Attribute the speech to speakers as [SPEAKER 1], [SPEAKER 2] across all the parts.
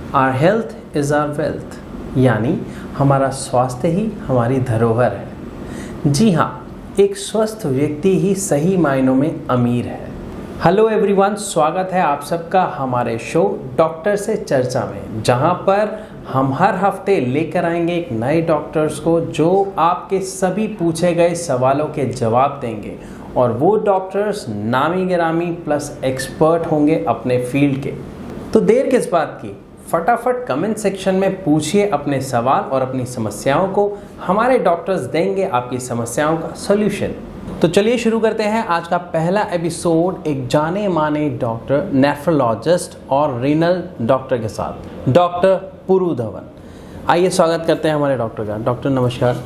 [SPEAKER 1] Our health is our wealth, यानी हमारा स्वास्थ्य ही हमारी धरोहर है। जी हाँ, एक स्वस्थ व्यक्ति ही सही मायनों में अमीर है। हेलो एवरीवन, स्वागत है आप सबका हमारे शो डॉक्टर से चर्चा में, जहां पर हम हर हफ्ते लेकर आएंगे एक नए डॉक्टर्स को जो आपके सभी पूछे गए सवालों के जवाब देंगे। और वो डॉक्टर्स नामी गिरामी प्लस एक्सपर्ट होंगे अपने फील्ड के। तो देर किस बात की, फटाफट कमेंट सेक्शन में पूछिए अपने सवाल और अपनी समस्याओं को। हमारे डॉक्टर्स देंगे आपकी समस्याओं का सॉल्यूशन। तो चलिए शुरू करते हैं आज का पहला एपिसोड एक जाने माने डॉक्टर, नेफ्रोलॉजिस्ट और रीनल डॉक्टर के साथ, डॉक्टर पुरु धवन। आइए स्वागत करते हैं हमारे डॉक्टर का। डॉक्टर नमस्कार।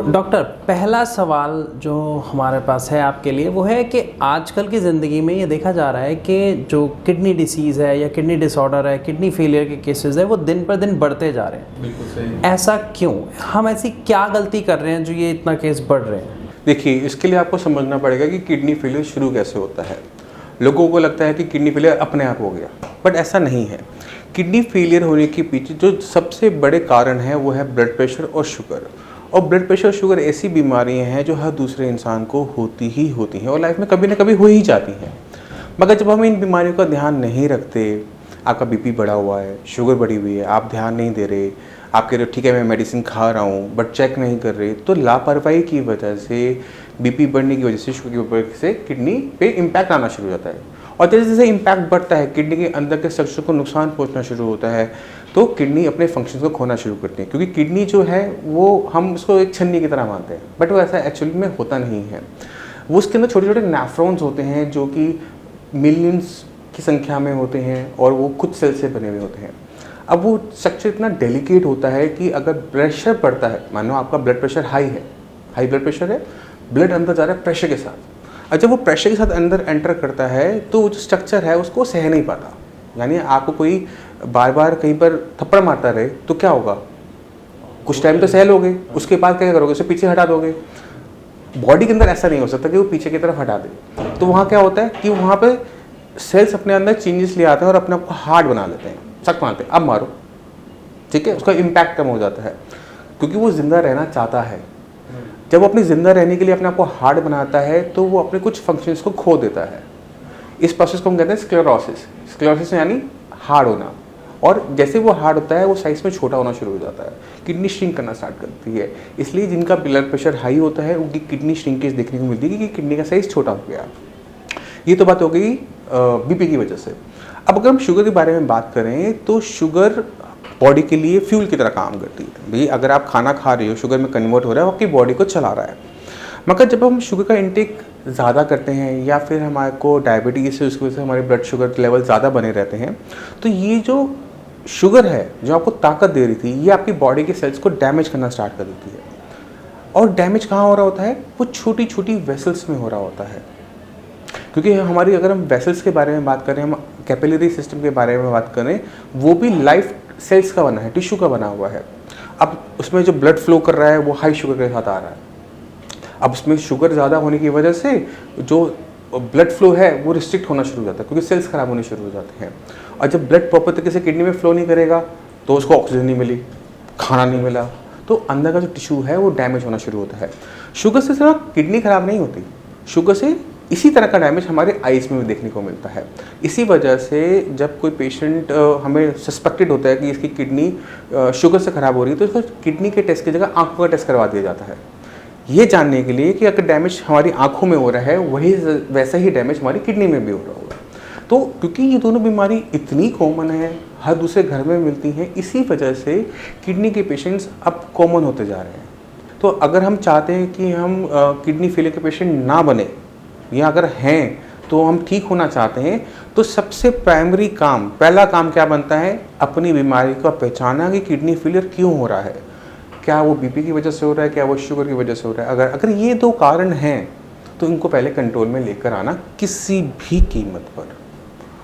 [SPEAKER 1] डॉक्टर, पहला सवाल जो हमारे पास है आपके लिए वो है कि आजकल की ज़िंदगी में ये देखा जा रहा है कि जो किडनी डिसीज़ है या किडनी डिसऑर्डर है, किडनी फेलियर के केसेस है, वो दिन पर दिन बढ़ते जा रहे हैं।
[SPEAKER 2] बिल्कुल सही।
[SPEAKER 1] ऐसा क्यों? हम ऐसी क्या गलती कर रहे हैं जो ये इतना केस बढ़ रहे हैं?
[SPEAKER 2] देखिए, इसके लिए आपको समझना पड़ेगा कि किडनी फेलियर शुरू कैसे होता है। लोगों को लगता है कि किडनी फेलियर अपने आप हो गया, बट ऐसा नहीं है। किडनी फेलियर होने के पीछे जो सबसे बड़े कारण है वो है ब्लड प्रेशर और शुगर। और ब्लड प्रेशर शुगर ऐसी बीमारियां हैं जो हर दूसरे इंसान को होती ही होती हैं और लाइफ में कभी ना कभी हो ही जाती हैं। मगर जब हम इन बीमारियों का ध्यान नहीं रखते, आपका बीपी बढ़ा हुआ है, शुगर बढ़ी हुई है, आप ध्यान नहीं दे रहे, आप कह रहे हो ठीक है मैं मेडिसिन खा रहा हूँ बट चेक नहीं कर रहे, तो लापरवाही की वजह से, बीपी बढ़ने की वजह से, शुगर की वजह से किडनी पे इम्पैक्ट आना शुरू हो जाता है। और जैसे जैसे इम्पैक्ट बढ़ता है, किडनी के अंदर के स्ट्रक्चर को नुकसान पहुंचना शुरू होता है, तो किडनी अपने फंक्शन को खोना शुरू करती है। क्योंकि किडनी जो है वो हम उसको एक छन्नी की तरह मानते हैं, बट वो ऐसा एक्चुअली में होता नहीं है। वो उसके अंदर छोटे छोटे नेफ्रॉन्स होते हैं जो कि मिलियंस की संख्या में होते हैं और वो खुद सेल से बने हुए होते हैं। अब वो स्ट्रक्चर इतना डेलिकेट होता है कि अगर प्रेशर पड़ता है, मानो आपका ब्लड प्रेशर हाई है, हाई ब्लड प्रेशर है, ब्लड अंदर जा रहा है प्रेशर के साथ, और जब वो प्रेशर के साथ अंदर एंटर करता है तो वो जो स्ट्रक्चर है उसको सह नहीं पाता। यानी आपको कोई बार बार कहीं पर थप्पड़ मारता रहे तो क्या होगा, कुछ टाइम तो सह लोगे, उसके बाद क्या करोगे, उसे पीछे हटा दोगे। बॉडी के अंदर ऐसा नहीं हो सकता कि वो पीछे की तरफ हटा दे। तो वहाँ क्या होता है कि वहाँ पे सेल्स अपने अंदर चेंजेस ले आते हैं और अपने आप को हार्ड बना लेते हैं, सख्त मारते हैं, अब मारो, ठीक है, उसका इम्पैक्ट कम हो जाता है क्योंकि वो जिंदा रहना चाहता है। जब वो अपनी जिंदा रहने के लिए अपने आप को हार्ड बनाता है तो वो अपने कुछ फंक्शंस को खो देता है। इस प्रोसेस को हम कहते हैं स्क्लेरोसिस। स्क्लेरोसिस यानी हार्ड होना। और जैसे वो हार्ड होता है वो साइज में छोटा होना शुरू हो जाता है, किडनी श्रिंक करना स्टार्ट करती है। इसलिए जिनका ब्लड प्रेशर हाई होता है उनकी किडनी श्रिंकेज देखने को मिलती है कि किडनी का साइज छोटा हो गया। ये तो बात हो गई बीपी की वजह से। अब अगर हम शुगर के बारे में बात करें तो शुगर बॉडी के लिए फ्यूल की तरह काम करती है। भाई अगर आप खाना खा रहे हो, शुगर में कन्वर्ट हो रहा है, वो आपकी बॉडी को चला रहा है। मगर जब हम शुगर का इंटेक ज़्यादा करते हैं या फिर हमारे को डायबिटीज़ से उसकी वजह से हमारे ब्लड शुगर लेवल ज़्यादा बने रहते हैं, तो ये जो शुगर है जो आपको ताकत दे रही थी, ये आपकी बॉडी के सेल्स को डैमेज करना स्टार्ट कर देती है। और डैमेज कहाँ हो रहा होता है, वो छोटी छोटी वेसल्स में हो रहा होता है। क्योंकि हमारी, अगर हम वेसल्स के बारे में बात करें, हम कैपिलरी सिस्टम के बारे में बात करें, वो भी लाइफ सेल्स का बना है, टिश्यू का बना हुआ है। अब उसमें जो ब्लड फ्लो कर रहा है वो हाई शुगर के साथ आ रहा है। अब उसमें शुगर ज़्यादा होने की वजह से जो ब्लड फ्लो है वो रिस्ट्रिक्ट होना शुरू हो जाता है क्योंकि सेल्स खराब होने शुरू हो जाते हैं। और जब ब्लड प्रॉपर तरीके से किडनी में फ्लो नहीं करेगा तो उसको ऑक्सीजन नहीं मिली, खाना नहीं मिला, तो अंदर का जो टिश्यू है वो डैमेज होना शुरू होता है। शुगर से सिर्फ किडनी खराब नहीं होती, शुगर से इसी तरह का डैमेज हमारे आइज़ में भी देखने को मिलता है। इसी वजह से जब कोई पेशेंट हमें सस्पेक्टेड होता है कि इसकी किडनी शुगर से ख़राब हो रही है तो उसको किडनी के टेस्ट की जगह आंखों का टेस्ट करवा दिया जाता है, ये जानने के लिए कि अगर डैमेज हमारी आंखों में हो रहा है वही वैसा ही डैमेज हमारी किडनी में भी हो रहा होगा। तो क्योंकि ये दोनों बीमारी इतनी कॉमन है, हर दूसरे घर में मिलती हैं, इसी वजह से किडनी के पेशेंट्स अब कॉमन होते जा रहे हैं। तो अगर हम चाहते हैं कि हम किडनी फेलियर के पेशेंट ना बने, या अगर हैं तो हम ठीक होना चाहते हैं, तो सबसे प्राइमरी काम, पहला काम क्या बनता है, अपनी बीमारी को पहचाना कि किडनी फेलियर क्यों हो रहा है। क्या वो बीपी की वजह से हो रहा है, क्या वो शुगर की वजह से हो रहा है। अगर ये दो कारण हैं तो इनको पहले कंट्रोल में लेकर आना किसी भी कीमत पर।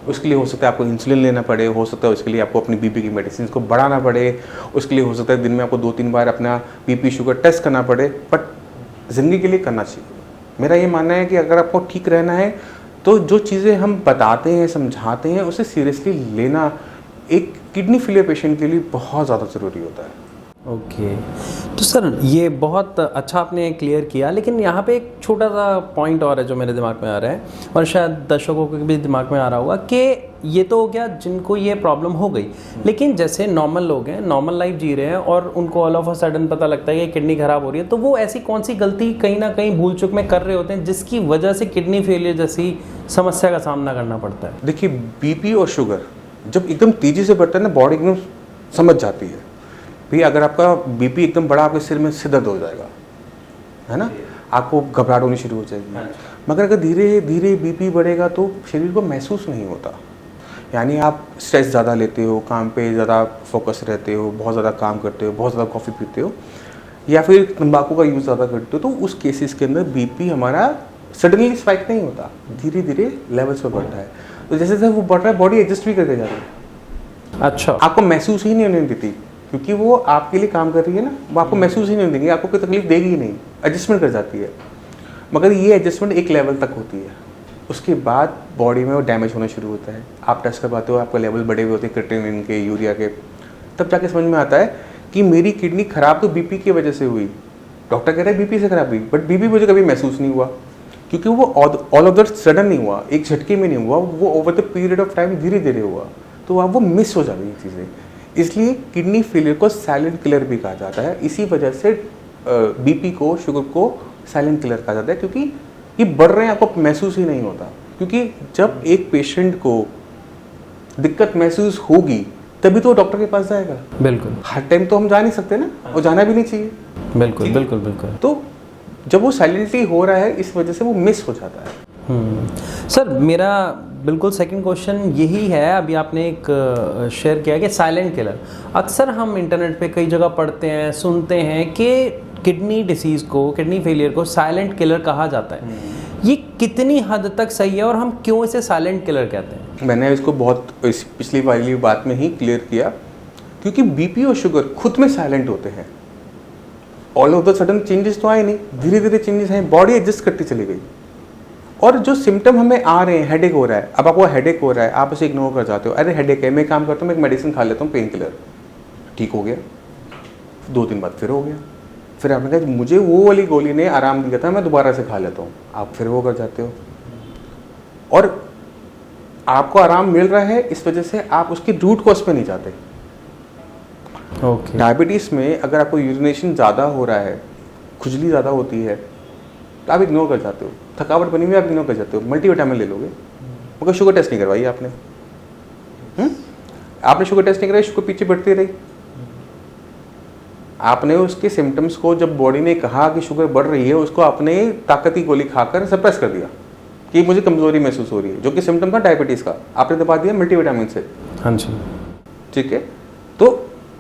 [SPEAKER 2] उसके लिए हो सकता है आपको इंसुलिन लेना पड़े, हो सकता है उसके लिए आपको अपनी बीपी की मेडिसिन को बढ़ाना पड़े, उसके लिए हो सकता है दिन में आपको 2-3 बार अपना बीपी शुगर टेस्ट करना पड़े, बट ज़िंदगी के लिए करना चाहिए। मेरा ये मानना है कि अगर आपको ठीक रहना है तो जो चीज़ें हम बताते हैं, समझाते हैं, उसे सीरियसली लेना एक किडनी फेलियर पेशेंट के लिए बहुत ज़्यादा ज़रूरी होता है।
[SPEAKER 1] ओके तो सर ये बहुत अच्छा आपने क्लियर किया, लेकिन यहाँ पे एक छोटा सा पॉइंट और है जो मेरे दिमाग में आ रहा है और शायद दर्शकों के भी दिमाग में आ रहा होगा कि ये तो हो गया जिनको ये प्रॉब्लम हो गई, लेकिन जैसे नॉर्मल लोग हैं, नॉर्मल लाइफ जी रहे हैं और उनको ऑल ऑफ अ सडन पता लगता है कि किडनी खराब हो रही है, तो वो ऐसी कौन सी गलती कहीं ना कहीं भूल चूक में कर रहे होते हैं जिसकी वजह से किडनी फेलियर जैसी समस्या का सामना करना पड़ता है?
[SPEAKER 2] देखिए, बीपी और शुगर जब एकदम तेज़ी से बढ़ता है ना, बॉडी एकदम समझ जाती है भाई अगर आपका बीपी एकदम बड़ा, आपके सिर में सिर दर्द हो जाएगा, है ना, आपको घबराहट होनी शुरू हो जाएगी। मगर अगर धीरे धीरे बीपी बढ़ेगा तो शरीर को महसूस नहीं होता, यानी आप स्ट्रेस ज़्यादा लेते हो, काम पे ज़्यादा फोकस रहते हो, बहुत ज़्यादा काम करते हो, बहुत ज़्यादा कॉफ़ी पीते हो या फिर तंबाकू का यूज़ ज़्यादा करते हो, तो उस केसेस के अंदर बीपी हमारा सडनली स्पाइक नहीं होता, धीरे धीरे लेवल्स पे बढ़ता है। तो जैसे जैसे वो बढ़ रहा है बॉडी एडजस्ट भी करके जा रही है।
[SPEAKER 1] अच्छा,
[SPEAKER 2] आपको महसूस ही नहीं होने देती क्योंकि वो आपके लिए काम कर रही है ना, वो आपको महसूस ही नहीं देंगी, आपको कोई तकलीफ देगी ही नहीं, एडजस्टमेंट कर जाती है। मगर ये एडजस्टमेंट एक लेवल तक होती है, उसके बाद बॉडी में वो डैमेज होना शुरू होता है। आप टेस्ट करवाते हो, आपका लेवल बढ़े हुए होते हैं क्रिएटिनिन के, यूरिया के, तब जाके समझ में आता है कि मेरी किडनी खराब तो बीपी की वजह से हुई। डॉक्टर कह रहे हैं बीपी से खराब हुई, बट बीपी मुझे कभी महसूस नहीं हुआ क्योंकि वो ऑल ऑफ द सडन नहीं हुआ, एक झटके में नहीं हुआ, वो over the period of time धीरे धीरे हुआ, तो आप वो मिस हो जाती है चीज़ें। इसलिए किडनी फेलियर को साइलेंट किलर भी कहा जाता है। इसी वजह से बीपी को, शुगर को साइलेंट किलर कहा जाता है क्योंकि ये बढ़ रहे हैं, आपको महसूस ही नहीं होता। क्योंकि जब एक पेशेंट को दिक्कत महसूस होगी तभी तो डॉक्टर के पास जाएगा।
[SPEAKER 1] बिल्कुल,
[SPEAKER 2] हर टाइम तो हम जा नहीं सकते ना, और जाना भी नहीं चाहिए।
[SPEAKER 1] बिल्कुल बिल्कुल बिल्कुल।
[SPEAKER 2] तो जब वो साइलेंटली हो रहा है, इस वजह से वो मिस हो जाता है।
[SPEAKER 1] सर मेरा बिल्कुल सेकंड क्वेश्चन यही है, अभी आपने एक शेयर किया कि साइलेंट किलर, अक्सर हम इंटरनेट पे कई जगह पढ़ते हैं, सुनते हैं कि किडनी डिसीज़ को, किडनी फेलियर को साइलेंट किलर कहा जाता है। ये कितनी हद तक सही है और हम क्यों इसे साइलेंट किलर कहते हैं?
[SPEAKER 2] मैंने इसको बहुत पिछली वाली बात में ही क्लियर किया, क्योंकि बीपी और शुगर खुद में साइलेंट होते हैं। All of the sudden changes तो आए नहीं, धीरे धीरे चेंजेस हैं, बॉडी एडजस्ट करती चली गई। और जो सिम्टम हमें आ रहे हैं, हेडेक हो रहा है, अब आपको हेडेक हो रहा है, आप उसे इग्नोर कर जाते हो, अरे हेडेक है, मैं काम करता हूँ, मैं एक मेडिसिन खा लेता हूँ, पेन किलर, ठीक हो गया, 2 दिन बाद फिर हो गया, फिर आपने कहा मुझे वो वाली गोली ने आराम दिया था, मैं दोबारा से खा लेता हूँ, आप फिर वो कर जाते हो। और आपको आराम मिल रहा है, इस वजह से आप उसकी रूट कॉज पे नहीं जाते। डायबिटीज़ में अगर आपको यूरिनेशन ज़्यादा हो रहा है, खुजली ज़्यादा होती है, तो आप इग्नोर कर जाते हो, थकावट बनी हुई आप इग्नोर कर जाते हो, मल्टीविटामिन ले लोगे, मगर शुगर टेस्ट नहीं करवाई आपने। आपने शुगर टेस्ट नहीं कराई, शुगर पीछे बढ़ती रही। आपने उसके सिम्टम्स को, जब बॉडी ने कहा कि शुगर बढ़ रही है, उसको आपने ताकत की गोली खाकर सप्रेस कर दिया कि मुझे कमजोरी महसूस हो रही है, जो कि सिम्टम था डायबिटीज़ का, आपने दबा दिया मल्टीविटामिन से।
[SPEAKER 1] हाँ जी,
[SPEAKER 2] ठीक है, तो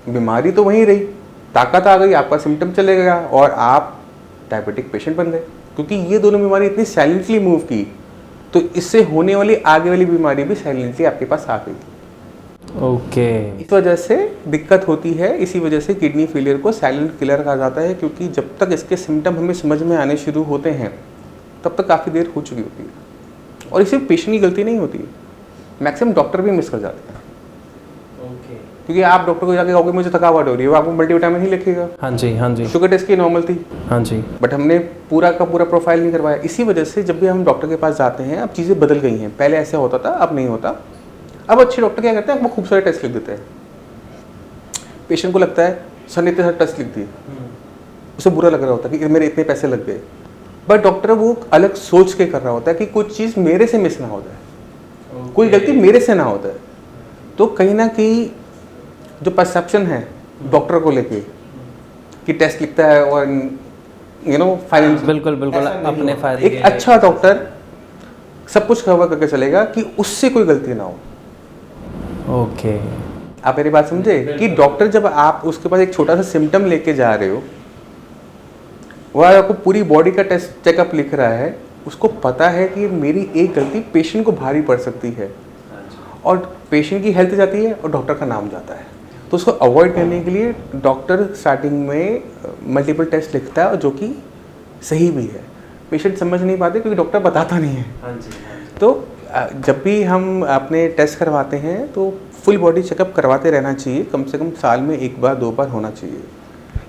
[SPEAKER 2] बीमारी तो वहीं रही, ताकत आ गई, आपका सिम्टम चले गया और आप डायबिटिक पेशेंट बन गए। क्योंकि ये दोनों बीमारी इतनी साइलेंटली मूव की, तो इससे होने वाली आगे वाली बीमारी भी साइलेंटली आपके पास आ गई।
[SPEAKER 1] ओके।
[SPEAKER 2] इस वजह से दिक्कत होती है, इसी वजह से किडनी फेलियर को साइलेंट किलर कहा जाता है, क्योंकि जब तक इसके सिम्टम हमें समझ में आने शुरू होते हैं तब तक काफ़ी देर हो चुकी होती है। और इसे पेशेंट की गलती नहीं होती है, मैक्सिमम डॉक्टर भी मिस कर जाते हैं। क्योंकि आप डॉक्टर को जाके कहोगे मुझे थकावट हो रही है, वो आपको मल्टीविटामिन ही लिखेगा।
[SPEAKER 1] हाँ जी, हाँ जी।
[SPEAKER 2] शुगर टेस्ट की नॉर्मल थी,
[SPEAKER 1] हाँ जी,
[SPEAKER 2] बट हमने पूरा का पूरा प्रोफाइल नहीं करवाया। इसी वजह से जब भी हम डॉक्टर के पास जाते हैं, अब चीज़ें बदल गई हैं, पहले ऐसे होता था, अब नहीं होता। अब अच्छे डॉक्टर क्या करते हैं, वो खूब सारे टेस्ट लिख देते हैं। पेशेंट को लगता है सर ने इतने सारे टेस्ट लिख दिए, उसे बुरा लग रहा होता है कि मेरे इतने पैसे लग गए, बट डॉक्टर वो अलग सोच के कर रहा होता है कि कुछ चीज़ मेरे से मिस ना हो जाए, कोई गलती मेरे से ना हो जाए। तो कहीं ना कहीं जो परसेप्शन है डॉक्टर को लेके कि टेस्ट लिखता है और फाइनेंस,
[SPEAKER 1] बिल्कुल बिल्कुल अपने फायदे।
[SPEAKER 2] एक अच्छा डॉक्टर सब कुछ कवर करके चलेगा कि उससे कोई गलती ना हो।
[SPEAKER 1] ओके,
[SPEAKER 2] आप मेरी बात समझे कि डॉक्टर जब आप उसके पास एक छोटा सा सिम्टम लेके जा रहे हो, वह आपको पूरी बॉडी का टेस्ट चेकअप लिख रहा है, उसको पता है कि मेरी एक गलती पेशेंट को भारी पड़ सकती है और पेशेंट की हेल्थ जाती है और डॉक्टर का नाम जाता है। तो उसको अवॉइड करने के लिए डॉक्टर स्टार्टिंग में मल्टीपल टेस्ट लिखता है, और जो कि सही भी है। पेशेंट समझ नहीं पाते क्योंकि डॉक्टर बताता नहीं है। तो जब भी हम अपने टेस्ट करवाते हैं तो फुल बॉडी चेकअप करवाते रहना चाहिए, कम से कम साल में 1 बार 2 बार होना चाहिए।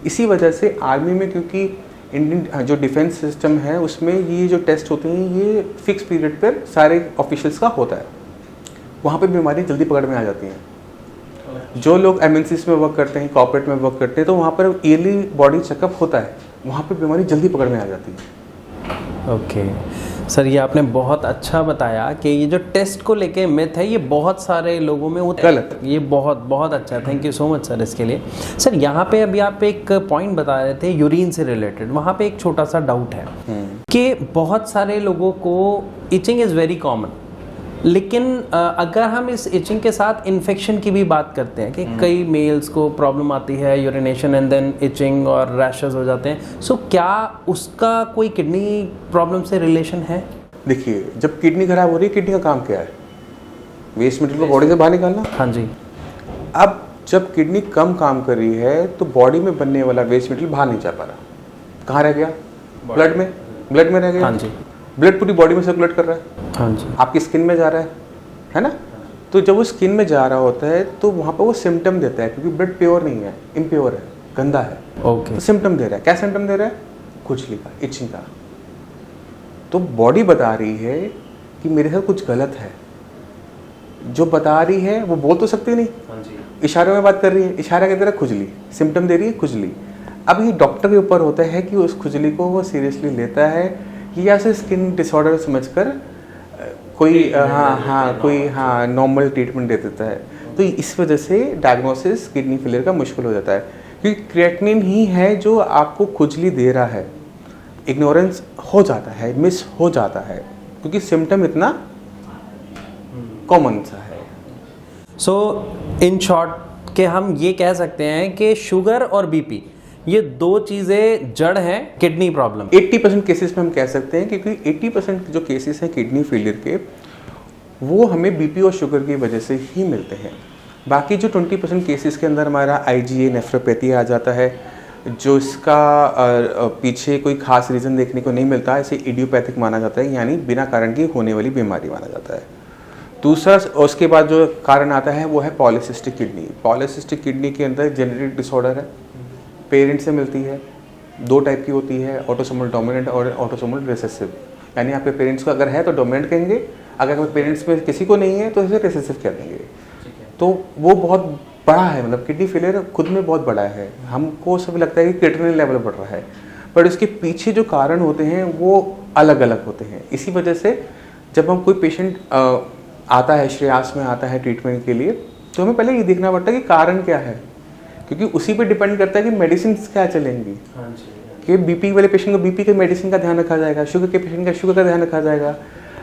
[SPEAKER 2] इसी वजह से आर्मी में, क्योंकि इंडियन जो डिफेंस सिस्टम है उसमें ये जो टेस्ट होते हैं ये फिक्स पीरियड पर सारे ऑफिशियल्स का होता है, वहाँ पे बीमारी जल्दी पकड़ में आ जाती हैं। जो लोग एमएनसीज में वर्क करते हैं, कॉर्पोरेट में वर्क करते हैं, तो वहाँ पर ईयरली बॉडी चेकअप होता है, वहाँ पे बीमारी जल्दी पकड़ में आ जाती है।
[SPEAKER 1] ओके सर, ये आपने बहुत अच्छा बताया कि ये जो टेस्ट को लेके मिथ है ये बहुत सारे लोगों में
[SPEAKER 2] गलत,
[SPEAKER 1] ये बहुत बहुत अच्छा, thank you so much sir इसके लिए। सर यहाँ पे अभी आप एक पॉइंट बता रहे थे यूरिन से रिलेटेड, वहाँ पे एक छोटा सा डाउट है कि बहुत सारे लोगों को इचिंग इज़ वेरी कॉमन, लेकिन अगर हम इस इचिंग के साथ इन्फेक्शन की भी बात करते हैं कि कई मेल्स को प्रॉब्लम आती है यूरिनेशन एंड देन इचिंग और रैशेस हो जाते हैं, सो क्या उसका कोई किडनी प्रॉब्लम से रिलेशन है?
[SPEAKER 2] देखिए, जब किडनी खराब हो रही है, किडनी का काम क्या है? वेस्ट मटेरियल को बॉडी से बाहर निकालना।
[SPEAKER 1] हाँ जी।
[SPEAKER 2] अब जब किडनी कम काम कर रही है तो बॉडी में बनने वाला वेस्ट मटेरियल बाहर नहीं जा पा रहा, कहाँ रह गया? ब्लड में रह गया।
[SPEAKER 1] हाँ जी।
[SPEAKER 2] ब्लड पूरी बॉडी में सर्कुलेट कर रहा है।
[SPEAKER 1] हाँ जी।
[SPEAKER 2] आपकी स्किन में जा रहा है ना? तो जब वो स्किन में जा रहा होता है तो वहाँ पर वो सिम्टम देता है, क्योंकि ब्लड प्योर नहीं है, इम्प्योर है, गंदा है।
[SPEAKER 1] ओके।
[SPEAKER 2] तो सिम्टम दे रहा है। क्या सिम्टम दे रहा है? खुजली का, इचिंग का। तो बॉडी बता रही है कि मेरे साथ कुछ गलत है। जो बता रही है वो बोल तो सकती नहीं, इशारों में बात कर रही है, इशारा के तरह खुजली, सिम्टम दे रही है खुजली। अब ये डॉक्टर के ऊपर होता है कि उस खुजली को वो सीरियसली लेता है या से स्किन डिसऑर्डर समझकर कोई कोई नॉर्मल ट्रीटमेंट दे देता है। तो इस वजह से डायग्नोसिस किडनी फेलियर का मुश्किल हो जाता है, क्योंकि क्रिएटिनिन ही है जो आपको खुजली दे रहा है। इग्नोरेंस हो जाता है, मिस हो जाता है, क्योंकि सिम्टम इतना कॉमन सा है।
[SPEAKER 1] सो इन शॉर्ट के हम ये कह सकते हैं कि शुगर और बीपी ये दो चीज़ें जड़ हैं किडनी प्रॉब्लम।
[SPEAKER 2] 80% केसेस में हम कह सकते हैं, क्योंकि 80% जो केसेस हैं किडनी फेलियर के वो हमें बीपी और शुगर की वजह से ही मिलते हैं। बाकी जो 20% केसेस के अंदर हमारा IgA नेफ्रोपैथी आ जाता है, जो इसका पीछे कोई खास रीज़न देखने को नहीं मिलता, इसे इडियोपैथिक माना जाता है, यानी बिना कारण की होने वाली बीमारी माना जाता है। दूसरा उसके बाद जो कारण आता है वो है पॉलीसिस्टिक किडनी। पॉलीसिस्टिक किडनी के अंदर जेनेटिक डिसऑर्डर है, पेरेंट्स से मिलती है, 2 टाइप की होती है, ऑटोसोमल डोमिनेंट और ऑटोसोमल रिसेसिव। यानी आपके पेरेंट्स को अगर है तो डोमिनेंट कहेंगे, अगर पेरेंट्स में किसी को नहीं है तो इसे रिसेसिव कह देंगे। तो वो बहुत बड़ा है, मतलब किडनी फेलियर खुद में बहुत बड़ा है। हमको सब लगता है कि क्रिटिकल लेवल बढ़ रहा है, पर इसके पीछे जो कारण होते हैं वो अलग अलग होते हैं। इसी वजह से जब हम कोई पेशेंट आता है, श्रेयास में आता है ट्रीटमेंट के लिए, तो हमें पहले ये देखना पड़ता है कि कारण क्या है, क्योंकि उसी पे डिपेंड करता है कि मेडिसिन क्या चलेंगी। कि बीपी वाले पेशेंट को बीपी के मेडिसिन का ध्यान रखा जाएगा, शुगर के पेशेंट का शुगर का ध्यान रखा जाएगा।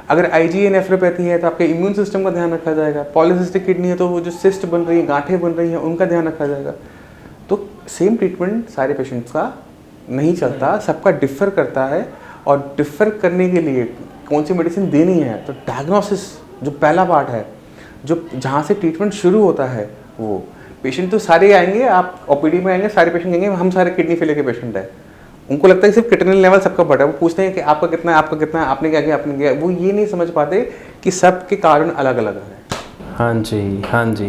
[SPEAKER 2] अगर IgA नेफ्रोपैथी है तो आपके इम्यून सिस्टम का ध्यान रखा जाएगा। पॉलीसिस्टिक किडनी है तो वो जो सिस्ट बन रही है, गांठें बन रही हैं, उनका ध्यान रखा जाएगा। तो सेम ट्रीटमेंट सारे पेशेंट्स का नहीं चलता, सबका डिफ़र करता है। और डिफ़र करने के लिए कौन सी मेडिसिन देनी है, तो डायग्नोसिस जो पहला पार्ट है, जो जहाँ से ट्रीटमेंट शुरू होता है, वो पेशेंट तो सारे आएंगे, आप OPD में आएंगे, सारे पेशेंट कहेंगे हम सारे किडनी फेलियर के पेशेंट हैं। उनको लगता है सिर्फ क्रिटिनिन लेवल सबका बढ़ा है। वो पूछते हैं कि आपका कितना है, आपका कितना है, आपने क्या किया, आपने किया। वो ये नहीं समझ पाते कि सबके कारण अलग अलग है।
[SPEAKER 1] हाँ जी,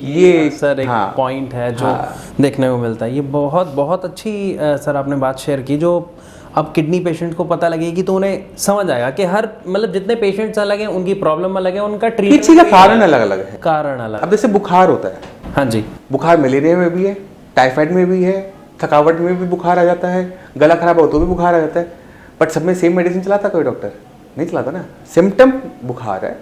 [SPEAKER 1] ये सर एक पॉइंट है जो देखने को मिलता है। ये बहुत अच्छी सर आपने बात शेयर की, जो अब किडनी पेशेंट को पता लगेगी तो उन्हें समझ आएगा कि हर मतलब जितने पेशेंट्स अलग हैं उनकी प्रॉब्लम अलग है, उनका ट्रीटमेंट
[SPEAKER 2] पीछे का कारण अलग अलग है,
[SPEAKER 1] कारण अलग।
[SPEAKER 2] अब जैसे बुखार होता है,
[SPEAKER 1] हाँ जी,
[SPEAKER 2] बुखार मलेरिया में भी है, टाइफाइड में भी है, थकावट में भी बुखार आ जाता है, गला खराब हो तो भी बुखार आ जाता है। बट सब में सेम मेडिसिन चलाता कोई डॉक्टर नहीं चलाता ना, सिम्टम बुखार है।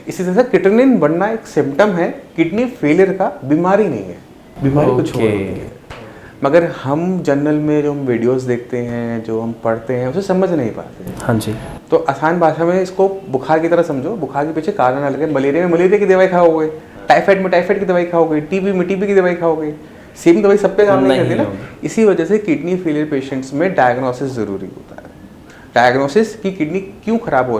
[SPEAKER 2] इसी तरह से क्रिटिनिन बढ़ना एक सिम्टम है, किडनी फेलियर का बीमारी नहीं है, बीमारी कुछ और होती है। मगर हम जनरल में जो हम वीडियोस देखते हैं, जो हम पढ़ते हैं, उसे समझ नहीं पाते।
[SPEAKER 1] हाँ जी,
[SPEAKER 2] तो आसान भाषा में इसको बुखार की तरह समझो। बुखार के पीछे कारण अलग है। मलेरिया में मलेरिया की दवाई खाओगे, टाइफाइड में टाइफाइड की दवाई खाओगे, टीबी में टीबी की दवाई खाओगे, सेम दवाई सब पे काम नहीं करती ना। इसी वजह से किडनी फेलियर पेशेंट्स में डायग्नोसिस ज़रूरी होता है। डायग्नोसिस की किडनी क्यों खराब हो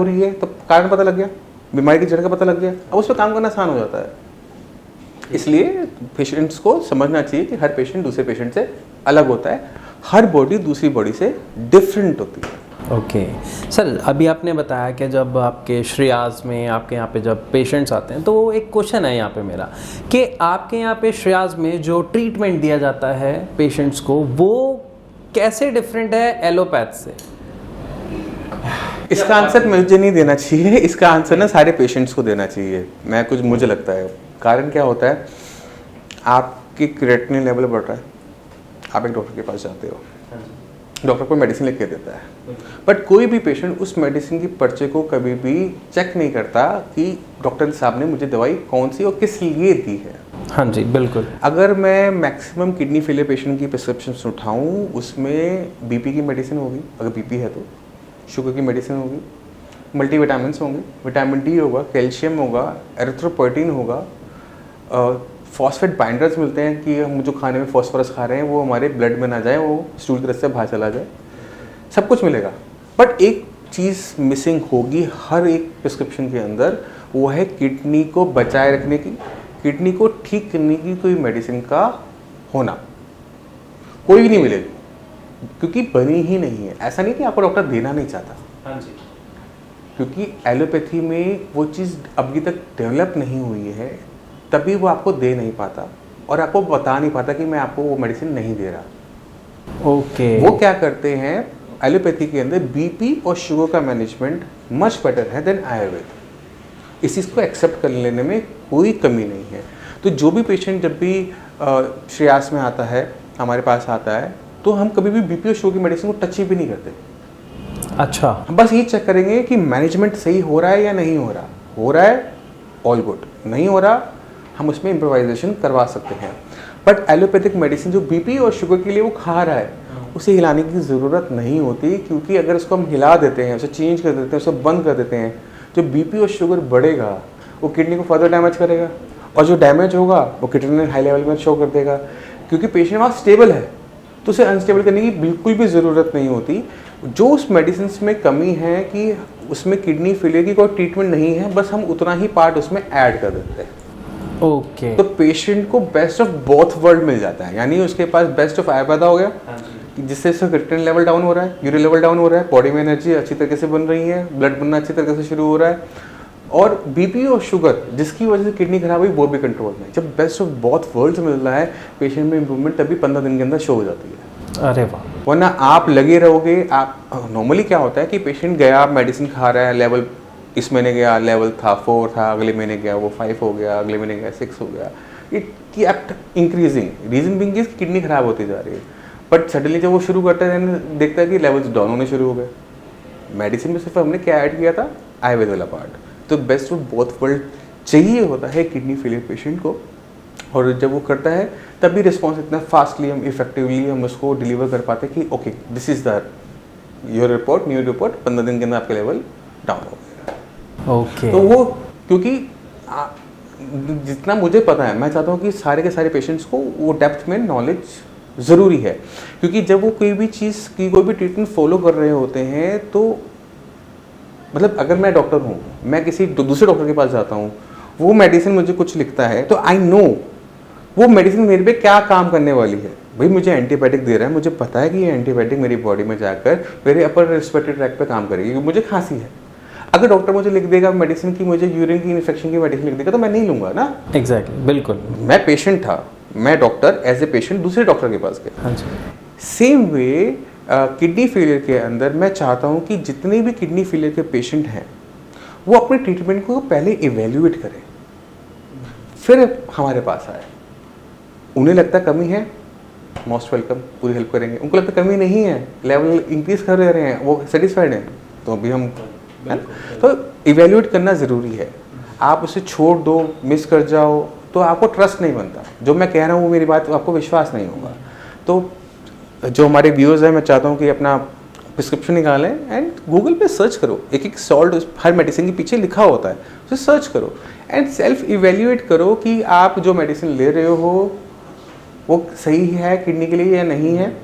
[SPEAKER 2] रही है, तो कारण पता लग गया, बीमारी की जड़ का पता लग गया, अब उस पर काम करना आसान हो जाता है। इसलिए पेशेंट्स को समझना चाहिए कि हर पेशेंट दूसरे पेशेंट से अलग होता है, हर बॉडी दूसरी बॉडी से डिफरेंट होती है।
[SPEAKER 1] ओके सर, अभी आपने बताया कि जब आपके श्रेयास में आपके यहाँ पे जब पेशेंट्स आते हैं तो एक क्वेश्चन है यहाँ पे मेरा कि आपके यहाँ पे श्रेयास में जो ट्रीटमेंट दिया जाता है पेशेंट्स को वो कैसे डिफरेंट है एलोपैथ से?
[SPEAKER 2] इसका आंसर मुझे नहीं देना चाहिए, इसका आंसर ना सारे पेशेंट्स को देना चाहिए। मुझे लगता है कारण क्या होता है, आपकी क्रिएटिनिन लेवल बढ़ रहा है, आप एक डॉक्टर के पास जाते हो, डॉक्टर को मेडिसिन लिख के देता है, बट कोई भी पेशेंट उस मेडिसिन की पर्चे को कभी भी चेक नहीं करता कि डॉक्टर साहब ने मुझे दवाई कौन सी और किस लिए दी है।
[SPEAKER 1] हाँ जी बिल्कुल।
[SPEAKER 2] अगर मैं मैक्सिमम किडनी फेलियर पेशेंट की प्रिस्क्रिप्शन उठाऊँ, उसमें बीपी की मेडिसिन होगी, अगर बीपी है तो शुगर की मेडिसिन होगी, मल्टीविटामिन होंगे, विटामिन डी होगा, कैल्शियम होगा, एरिथ्रोपोइटिन होगा, फॉस्फेट बाइंडर्स मिलते हैं कि हम जो खाने में फॉस्फोरस खा रहे हैं वो हमारे ब्लड में ना जाए, वो स्टूल की तरह से बाहर चला जाए, सब कुछ मिलेगा। बट एक चीज़ मिसिंग होगी हर एक प्रिस्क्रिप्शन के अंदर, वो है किडनी को बचाए रखने की, किडनी को ठीक करने की कोई मेडिसिन का होना। कोई भी नहीं मिलेगी क्योंकि बनी ही नहीं है। ऐसा नहीं कि आपको डॉक्टर देना नहीं चाहता,
[SPEAKER 1] हाँ जी,
[SPEAKER 2] क्योंकि एलोपैथी में वो चीज़ अभी तक डेवलप नहीं हुई है, तभी वो आपको दे नहीं पाता और आपको बता नहीं पाता कि मैं आपको वो मेडिसिन नहीं दे रहा।
[SPEAKER 1] ओके।
[SPEAKER 2] वो क्या करते हैं, एलोपैथी के अंदर बीपी और शुगर का मैनेजमेंट मच बेटर है देन आयुर्वेद। इस चीज़ को एक्सेप्ट कर लेने में कोई कमी नहीं है। तो जो भी पेशेंट जब भी श्रेयास में आता है, हमारे पास आता है, तो हम कभी भी बीपी और शुगर की मेडिसिन को टच ही भी नहीं करते।
[SPEAKER 1] अच्छा,
[SPEAKER 2] हम बस ये चेक करेंगे कि मैनेजमेंट सही हो रहा है या नहीं हो रहा। हो रहा है ऑल गुड, नहीं हो रहा हम उसमें इम्प्रोवाइजेशन करवा सकते हैं। बट एलोपैथिक मेडिसिन जो बीपी और शुगर के लिए वो खा रहा है, उसे हिलाने की ज़रूरत नहीं होती, क्योंकि अगर उसको हम हिला देते हैं, उसे चेंज कर देते हैं, उसे बंद कर देते हैं, जो बीपी और शुगर बढ़ेगा वो किडनी को फर्दर डैमेज करेगा, और जो डैमेज होगा वो किडनी हाई लेवल में शो कर देगा। क्योंकि पेशेंट वहाँ स्टेबल है तो उसे अनस्टेबल करने की बिल्कुल भी ज़रूरत नहीं होती। जो उस मेडिसिन में कमी है कि उसमें किडनी फेलियर की कोई ट्रीटमेंट नहीं है, बस हम उतना ही पार्ट उसमें ऐड कर देते हैं।
[SPEAKER 1] ओके।
[SPEAKER 2] तो पेशेंट को बेस्ट ऑफ बोथ वर्ल्ड मिल जाता है, यानी उसके पास बेस्ट ऑफ आयुर्वेदा हो गया, जिससे इसका क्रिएटिनिन लेवल डाउन हो रहा है, यूरिन लेवल डाउन हो रहा है, बॉडी में एनर्जी अच्छी तरीके से बन रही है, ब्लड बनना अच्छी तरीके से शुरू हो रहा है, और बीपी और शुगर जिसकी वजह से किडनी खराब हुई वो भी कंट्रोल में। जब बेस्ट ऑफ बोथ वर्ल्ड मिल रहा है, पेशेंट में इंप्रूवमेंट तभी 15 दिन के अंदर शो हो जाती है।
[SPEAKER 1] अरे वाह।
[SPEAKER 2] वरना आप लगे रहोगे। आप नॉर्मली क्या होता है कि पेशेंट गया, मेडिसिन खा रहा है, लेवल इस महीने गया लेवल था 4 था, अगले महीने गया वो 5 हो गया, अगले महीने गया 6 हो गया, it kept increasing. Reason being is kidney खराब होती जा रही है। बट सडनली जब वो शुरू करता है, देखता है कि लेवल्स डाउन होने शुरू हो गए। मेडिसिन में सिर्फ हमने क्या ऐड किया था, आयुर्वेद वाला पार्ट। तो बेस्ट ऑफ बोथ वर्ल्ड चाहिए होता है किडनी फेलियर पेशेंट को, और जब वो करता है तब भी रिस्पॉन्स इतना फास्टली हम इफेक्टिवली हम उसको डिलीवर कर पाते हैं कि okay this is the your report, new report, 15 दिन के अंदर आपका लेवल डाउन हो गया।
[SPEAKER 1] ओके।
[SPEAKER 2] तो वो क्योंकि जितना मुझे पता है, मैं चाहता हूँ कि सारे के सारे पेशेंट्स को वो डेप्थ में नॉलेज ज़रूरी है, क्योंकि जब वो कोई भी चीज़ की कोई भी ट्रीटमेंट फॉलो कर रहे होते हैं, तो मतलब अगर मैं डॉक्टर हूँ, मैं किसी दूसरे डॉक्टर के पास जाता हूँ, वो मेडिसिन मुझे कुछ लिखता है, तो आई नो वो मेडिसिन मेरे पे क्या काम करने वाली है। भाई मुझे एंटीबायोटिक दे रहा है, मुझे पता है कि ये एंटीबायोटिक मेरी बॉडी में जाकर मेरे अपर रेस्पिरेटरी ट्रैक्ट पे काम करेगी, क्योंकि मुझे खांसी है। अगर डॉक्टर मुझे लिख देगा मेडिसिन की, मुझे यूरिन की इन्फेक्शन की मेडिसिन लिख देगा, तो मैं नहीं लूंगा ना।
[SPEAKER 1] एग्जैक्टली, बिल्कुल।
[SPEAKER 2] मैं पेशेंट था, मैं डॉक्टर एज ए पेशेंट दूसरे डॉक्टर के पास गया।
[SPEAKER 1] हाँ जी।
[SPEAKER 2] सेम वे किडनी फेलियर के अंदर मैं चाहता हूँ कि जितने भी किडनी फेलियर के पेशेंट हैं वो अपने ट्रीटमेंट को पहले इवेल्युएट करें, फिर हमारे पास आए। उन्हें लगता कमी है, मोस्ट वेलकम, पूरी हेल्प करेंगे। उनको लगता कमी नहीं है, लेवल इंक्रीज कर रहे हैं, वो सेटिस्फाइड हैं, तो अभी हम तो इवेल्युएट करना ज़रूरी है। आप उसे छोड़ दो, मिस कर जाओ, तो आपको ट्रस्ट नहीं बनता। जो मैं कह रहा हूँ वो मेरी बात आपको विश्वास नहीं होगा। तो जो हमारे व्यूअर्स हैं, मैं चाहता हूँ कि अपना प्रिस्क्रिप्शन निकालें एंड गूगल पे सर्च करो, एक एक सॉल्ट हर मेडिसिन के पीछे लिखा होता है, उसे सर्च करो एंड सेल्फ इवेल्युएट करो कि आप जो मेडिसिन ले रहे हो वो सही है किडनी के लिए या नहीं है।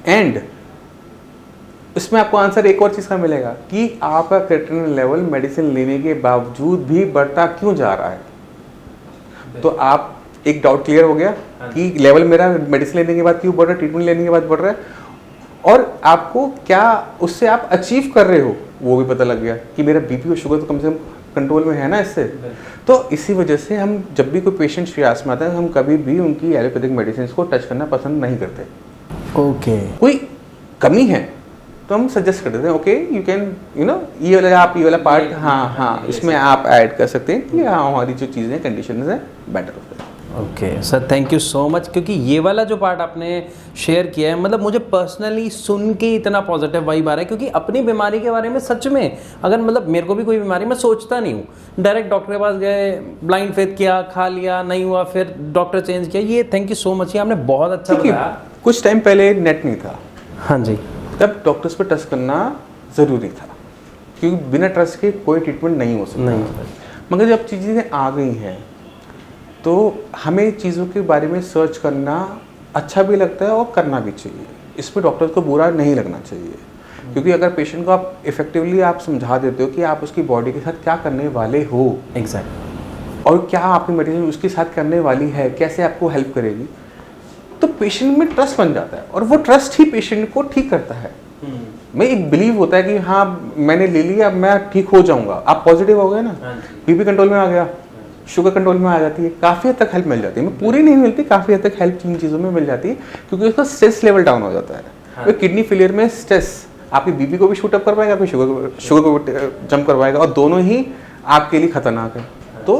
[SPEAKER 2] एंड इसमें आपको आंसर एक और चीज़ का मिलेगा कि आपका क्रिएटिनिन लेवल मेडिसिन लेने के बावजूद भी बढ़ता क्यों जा रहा है। तो आप एक डाउट क्लियर हो गया कि लेवल मेरा मेडिसिन लेने के बाद क्यों बढ़ रहा है, ट्रीटमेंट लेने के बाद बढ़ रहा है। और आपको क्या उससे आप अचीव कर रहे हो वो भी पता लग गया कि मेरा बीपी और शुगर तो कम से कम कंट्रोल में है ना इससे। तो इसी वजह से हम जब भी कोई पेशेंट श्रेयास में आता है हम कभी भी उनकी एलोपैथिक मेडिसिन को टच करना पसंद नहीं करते।
[SPEAKER 1] ओके।
[SPEAKER 2] कोई कमी है तो हम सजेस्ट कर देते हैं, ओके यू कैन ये वाला आप ये वाला पार्ट हाँ इसमें आप ऐड कर सकते हैं कि हाँ हमारी जो चीज़ें कंडीशन है बेटर हो जाए।
[SPEAKER 1] Okay sir, thank you so much, क्योंकि ये वाला जो पार्ट आपने शेयर किया है, मतलब मुझे पर्सनली सुन के इतना पॉजिटिव वाइब आ रहा है, क्योंकि अपनी बीमारी के बारे में सच में अगर मतलब मेरे को भी कोई बीमारी मैं सोचता नहीं हूँ, डायरेक्ट डॉक्टर के पास गए, ब्लाइंड फेथ किया, खा लिया, नहीं हुआ, फिर डॉक्टर चेंज किया। ये थैंक यू सो मच, ये आपने बहुत अच्छा बताया।
[SPEAKER 2] कुछ टाइम पहले नेट नहीं था,
[SPEAKER 1] हाँ जी,
[SPEAKER 2] तब डॉक्टर्स पर ट्रस्ट करना ज़रूरी था, क्योंकि बिना ट्रस्ट के कोई ट्रीटमेंट नहीं हो सकता।
[SPEAKER 1] नहीं।
[SPEAKER 2] मगर जब चीज़ें आ गई हैं तो हमें चीज़ों के बारे में सर्च करना अच्छा भी लगता है और करना भी चाहिए। इसमें डॉक्टर को बुरा नहीं लगना चाहिए, क्योंकि अगर पेशेंट को आप इफेक्टिवली आप समझा देते हो कि आप उसकी बॉडी के साथ क्या करने वाले हो,
[SPEAKER 1] एग्जैक्ट,
[SPEAKER 2] और क्या आपकी मेडिसिन उसके साथ करने वाली है, कैसे आपको हेल्प करेगी, तो पेशेंट में ट्रस्ट बन जाता है और वो ट्रस्ट ही पेशेंट को ठीक करता है। मैं एक बिलीव होता है कि हाँ मैंने ले लिया, अब मैं ठीक हो जाऊंगा। आप पॉजिटिव हो गए ना, बीपी कंट्रोल में आ गया, शुगर कंट्रोल में आ जाती है, काफ़ी हद तक हेल्प मिल जाती है। मैं पूरी नहीं मिलती, काफ़ी हद तक हेल्प इन चीज़ों में मिल जाती है, क्योंकि उसका स्ट्रेस लेवल डाउन हो जाता है। तो किडनी फेलियर में स्ट्रेस आपकी बीपी को भी शूट अप करवाएगा, आपकी शुगर को जंप करवाएगा, और दोनों ही आपके लिए खतरनाक है। तो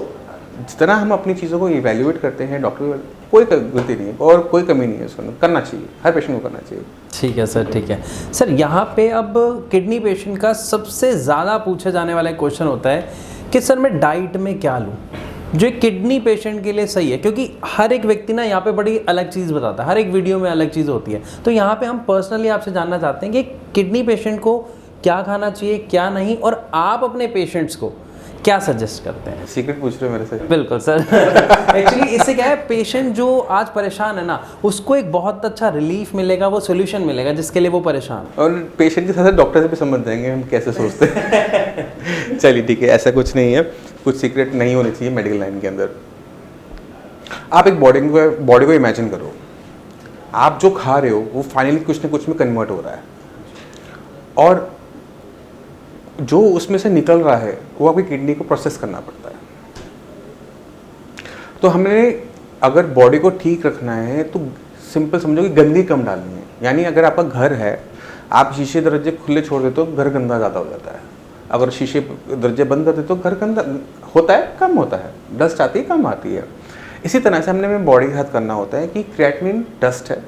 [SPEAKER 2] जितना हम अपनी चीज़ों को इवेल्युएट करते हैं, डॉक्टर कोई गलती नहीं है और कोई कमी नहीं है, उसको करना चाहिए, हर पेशेंट को करना चाहिए।
[SPEAKER 1] ठीक है सर, ठीक है सर। यहाँ पे अब किडनी पेशेंट का सबसे ज़्यादा पूछा जाने वाला क्वेश्चन होता है कि सर मैं डाइट में क्या लूँ जो एक किडनी पेशेंट के लिए सही है, क्योंकि हर एक व्यक्ति ना यहाँ पे बड़ी अलग चीज़ बताता है, हर एक वीडियो में अलग चीज़ होती है। तो यहाँ पे हम पर्सनली आपसे जानना चाहते हैं कि किडनी पेशेंट को क्या खाना चाहिए, क्या नहीं, और आप अपने पेशेंट्स को क्या सजेस्ट करते हैं।
[SPEAKER 2] सीक्रेट पूछ रहे हो मेरे से?
[SPEAKER 1] बिल्कुल सर। एक्चुअली इससे क्या है, पेशेंट जो आज परेशान है ना, उसको एक बहुत अच्छा रिलीफ मिलेगा, वो सोल्यूशन मिलेगा जिसके लिए वो परेशान।
[SPEAKER 2] और पेशेंट के साथ डॉक्टर से भी समझ जाएंगे हम कैसे सोचते हैं। चलिए ठीक है, ऐसा कुछ नहीं है, कुछ सीक्रेट नहीं होनी चाहिए मेडिकल लाइन के अंदर। आप एक बॉडी को इमेजिन करो, आप जो खा रहे हो वो फाइनली कुछ ना कुछ में कन्वर्ट हो रहा है, और जो उसमें से निकल रहा है वो आपकी किडनी को प्रोसेस करना पड़ता है। तो हमने अगर बॉडी को ठीक रखना है तो सिंपल समझो कि गंदगी कम डालनी है। यानी अगर आपका घर है, आप शीशे दरवाजे खुले छोड़ देते हो, घर गंदा ज़्यादा हो जाता है। अगर शीशे दरवाजे बंद कर देते हो, घर गंदा होता है, कम होता है, डस्ट आती है, कम आती है। इसी तरह से हमने बॉडी के साथ करना होता है कि क्रिएटिनिन डस्ट है,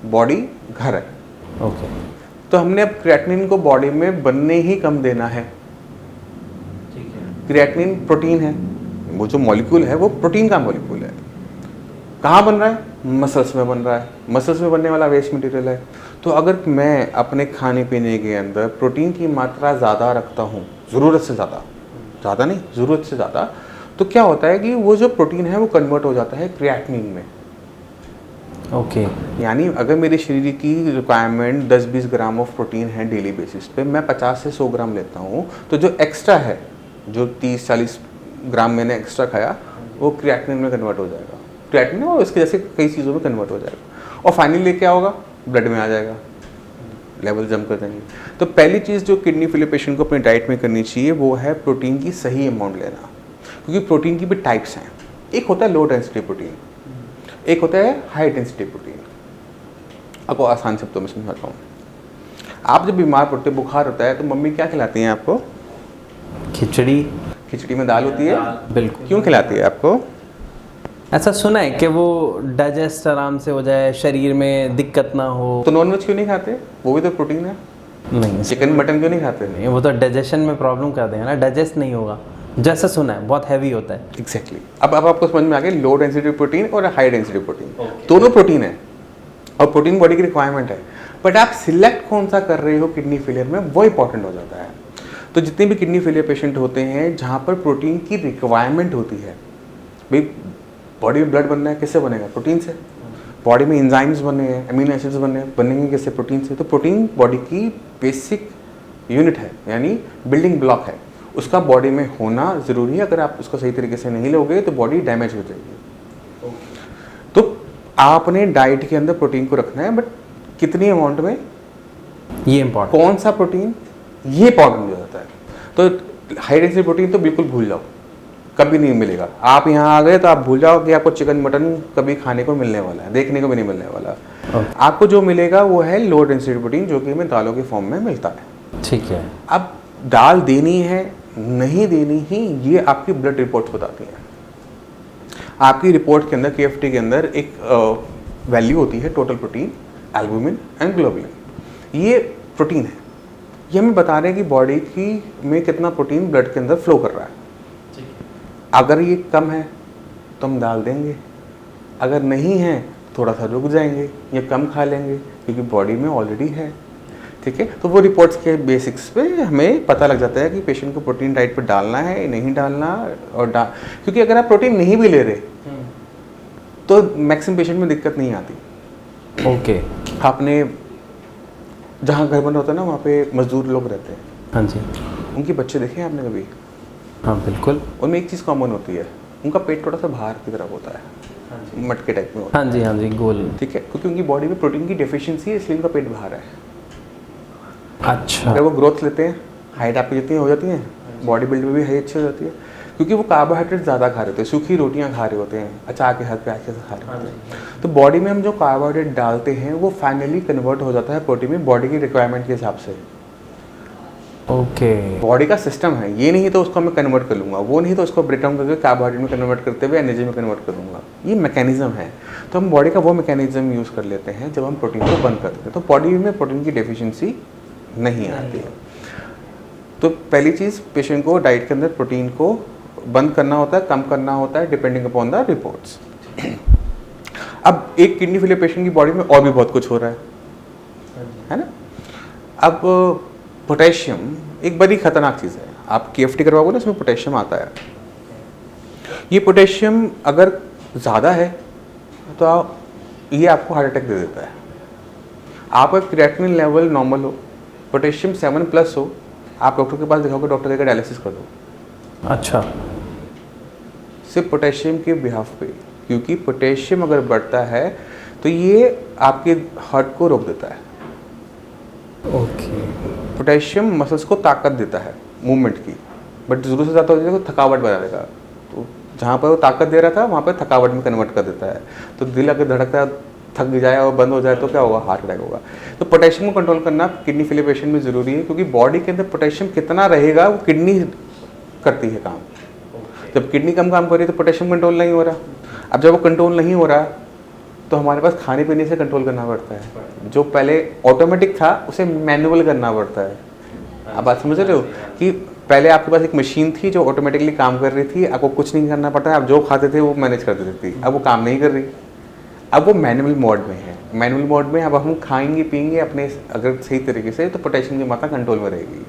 [SPEAKER 2] बॉडी घर है।
[SPEAKER 1] ओके।
[SPEAKER 2] तो हमने अब क्रिएटिनिन को बॉडी में बनने ही कम देना है। क्रिएटिनिन प्रोटीन है, वो जो मॉलिक्यूल है वो प्रोटीन का मॉलिक्यूल है। कहाँ बन रहा है? मसल्स में बन रहा है। मसल्स में बनने वाला वेस्ट मटेरियल है। तो अगर मैं अपने खाने पीने के अंदर प्रोटीन की मात्रा ज़्यादा रखता हूँ, ज़रूरत से ज़्यादा, ज़्यादा नहीं, ज़रूरत से ज़्यादा, तो क्या होता है कि वो जो प्रोटीन है वो कन्वर्ट हो जाता है क्रिएटिनिन में।
[SPEAKER 1] ओके।
[SPEAKER 2] यानी अगर मेरे शरीर की रिक्वायरमेंट 10-20 ग्राम ऑफ प्रोटीन है डेली बेसिस पे, मैं 50 से 100 ग्राम लेता हूँ, तो जो एक्स्ट्रा है, जो 30-40 ग्राम मैंने एक्स्ट्रा खाया, वो क्रिएटिनिन में कन्वर्ट हो जाएगा। क्रिएटिनिन और इसके जैसे कई चीज़ों में कन्वर्ट हो जाएगा, और फाइनली क्या होगा? ब्लड में आ जाएगा, लेवल जंप कर देंगे। तो पहली चीज़ जो किडनी फेलियर पेशेंट को अपनी डाइट में करनी चाहिए वो है प्रोटीन की सही अमाउंट लेना, क्योंकि प्रोटीन की भी टाइप्स हैं। एक होता है लो डेंसिटी प्रोटीन, एक होता है हाई डेंसिटी प्रोटीन। आपको आसान शब्दों में समझाता हूँ। आप जब बीमार पड़ते हो, बुखार होता है, तो मम्मी क्या खिलाती हैं आपको?
[SPEAKER 1] खिचड़ी।
[SPEAKER 2] खिचड़ी में दाल होती है।
[SPEAKER 1] बिल्कुल।
[SPEAKER 2] क्यों खिलाती है आपको?
[SPEAKER 1] ऐसा सुना है कि वो डाइजेस्ट आराम से हो जाए, शरीर में दिक्कत ना हो।
[SPEAKER 2] तो नॉनवेज क्यों नहीं खाते? वो भी तो प्रोटीन है।
[SPEAKER 1] नहीं,
[SPEAKER 2] चिकन मटन क्यों नहीं खाते?
[SPEAKER 1] नहीं, वो तो डाइजेशन में प्रॉब्लम कर देगा ना, डाइजेस्ट नहीं होगा, जैसा सुना है बहुत हैवी होता है।
[SPEAKER 2] एग्जैक्टली। अब आपको समझ में आ गया, लो डेंसिटी प्रोटीन और हाई डेंसिटी प्रोटीन, दोनों प्रोटीन है, और प्रोटीन बॉडी की रिक्वायरमेंट है। बट आप सिलेक्ट कौन सा कर रहे हो किडनी फेलियर में, वो इंपॉर्टेंट हो जाता है। तो जितने भी किडनी फेलियर पेशेंट होते हैं जहाँ पर प्रोटीन की रिक्वायरमेंट होती है, भाई बॉडी में ब्लड बनना है, किससे बनेगा? प्रोटीन से। बॉडी में एंजाइम्स बने हैं, अमीनो एसिड्स बनेंगे किससे? प्रोटीन से। तो प्रोटीन बॉडी की बेसिक यूनिट है, यानी बिल्डिंग ब्लॉक है, उसका बॉडी में होना ज़रूरी है। अगर आप उसको सही तरीके से नहीं लोगे तो बॉडी डैमेज हो जाएगी। तो आपने डाइट के अंदर प्रोटीन को रखना है, बट कितनी अमाउंट में?
[SPEAKER 1] ये इम्पोर्टेंट।
[SPEAKER 2] कौन सा प्रोटीन, ये इंपॉर्टेंट हो जाता है। तो हाई डेंसिटी प्रोटीन तो बिल्कुल भूल जाओ, कभी नहीं मिलेगा। आप यहाँ आ गए तो आप भूल जाओ कि आपको चिकन मटन कभी खाने को मिलने वाला है, देखने को भी नहीं मिलने वाला। आपको जो मिलेगा वो है लो डेंसिटी प्रोटीन, जो कि हमें दालों के फॉर्म में मिलता है।
[SPEAKER 1] ठीक है।
[SPEAKER 2] अब दाल देनी है नहीं देनी ही, ये आपकी ब्लड रिपोर्ट्स बताती हैं। आपकी रिपोर्ट के अंदर, KFT के अंदर एक वैल्यू होती है total protein, albumin and globulin. ये प्रोटीन है, ये हमें बता रहे हैं कि बॉडी की में कितना प्रोटीन ब्लड के अंदर फ्लो कर रहा है। अगर ये कम है तो हम दाल देंगे, अगर नहीं है थोड़ा सा रुक जाएंगे या कम खा लेंगे, क्योंकि बॉडी में ऑलरेडी है। ठीक है, तो वो रिपोर्ट्स के बेसिक्स पे हमें पता लग जाता है कि पेशेंट को प्रोटीन डाइट पे डालना है नहीं डालना। और क्योंकि अगर आप प्रोटीन नहीं भी ले रहे तो मैक्सिमम पेशेंट में दिक्कत नहीं आती।
[SPEAKER 1] ओके।
[SPEAKER 2] आपने जहाँ घर बन होता है ना, वहाँ पे मजदूर लोग रहते हैं।
[SPEAKER 1] हाँ जी।
[SPEAKER 2] उनके बच्चे देखे हैं आपने कभी?
[SPEAKER 1] हाँ बिल्कुल।
[SPEAKER 2] उनमें एक चीज़ कॉमन होती है, उनका पेट थोड़ा सा बाहर की तरफ होता है, मटके टाइप में होता है।
[SPEAKER 1] हाँ जी गोल।
[SPEAKER 2] ठीक है, क्योंकि उनकी बॉडी में प्रोटीन की डेफिशिएंसी है, इसलिए उनका पेट बाहर है।
[SPEAKER 1] अच्छा।
[SPEAKER 2] अगर वो ग्रोथ लेते हैं, हाइट आपकी जितनी हो जाती है, बॉडी बिल्ड में भी हाइट अच्छी हो जाती है, क्योंकि वो कार्बोहाइड्रेट ज़्यादा खा रहे होते हैं, सूखी रोटियां खा रहे होते हैं, अचार के हाथ प्याज के साथ खा रहे होते हैं। तो बॉडी में हम जो कार्बोहाइड्रेट डालते हैं वो फाइनली कन्वर्ट हो जाता है प्रोटीन में, बॉडी की रिक्वायरमेंट के हिसाब से।
[SPEAKER 1] ओके।
[SPEAKER 2] बॉडी का सिस्टम है, ये नहीं तो उसको मैं कन्वर्ट कर लूँगा, वो नहीं तो उसको ब्रेक डाउन करके कार्बोहाइड्रेट में कन्वर्ट करते हुए एनर्जी में कन्वर्ट कर दूँगा। ये मैकेनिज्म है। तो हम बॉडी का वो मैकेनिज्म यूज़ कर लेते हैं जब हम प्रोटीन को बंद करते हैं, तो बॉडी में प्रोटीन की डेफिशिएंसी नहीं आती है। तो पहली चीज़, पेशेंट को डाइट के अंदर प्रोटीन को बंद करना होता है, कम करना होता है, डिपेंडिंग अपॉन द रिपोर्ट्स। अब एक किडनी फेलियर पेशेंट की बॉडी में और भी बहुत कुछ हो रहा है ना। अब पोटेशियम एक बड़ी खतरनाक चीज़ है। आप KFT करवाओगे ना, उसमें पोटेशियम आता है। ये पोटेशियम अगर ज़्यादा है तो ये आपको हार्ट अटैक दे देता है। आपका क्रिएटिनिन लेवल नॉर्मल हो, पोटेशियम 7+ हो, आप डॉक्टर के पास दिखाओगे, डॉक्टर देगा डायलिसिस कर दो।
[SPEAKER 1] अच्छा।
[SPEAKER 2] सिर्फ पोटेशियम के बिहाफ पे, क्योंकि पोटेशियम अगर बढ़ता है तो ये आपके हार्ट को रोक देता है।
[SPEAKER 1] ओके।
[SPEAKER 2] पोटेशियम मसल्स को ताकत देता है मूवमेंट की, बट ज़रूरत से ज़्यादा हो जाएगा तो थकावट बढ़ा देगा। तो जहाँ पर वो ताकत दे रहा था वहाँ पर थकावट में कन्वर्ट कर देता है। तो दिल अगर धड़कता है, थक जाए और बंद हो जाए तो क्या होगा? हार्ट अटैक होगा। तो पोटेशियम को कंट्रोल करना किडनी फेलियर पेशेंट में ज़रूरी है, क्योंकि बॉडी के अंदर पोटेशियम कितना रहेगा वो किडनी करती है काम। जब किडनी कम काम कर रही है तो पोटेशियम कंट्रोल नहीं हो रहा। अब जब वो कंट्रोल नहीं हो रहा तो हमारे पास खाने पीने से कंट्रोल करना पड़ता है। जो पहले ऑटोमेटिक था उसे मैनुअल करना पड़ता है। आप बात समझ रहे हो कि पहले आपके पास एक मशीन थी जो ऑटोमेटिकली काम कर रही थी, आपको कुछ नहीं करना पड़ता है, आप जो खाते थे वो मैनेज कर देती थी। अब वो काम नहीं कर रही, अब वो मैनुअल मोड में है। मैनुअल मोड में अब हम खाएंगे पिएंगे अपने अगर सही तरीके से तो पोटेशियम की मात्रा कंट्रोल में रहेगी।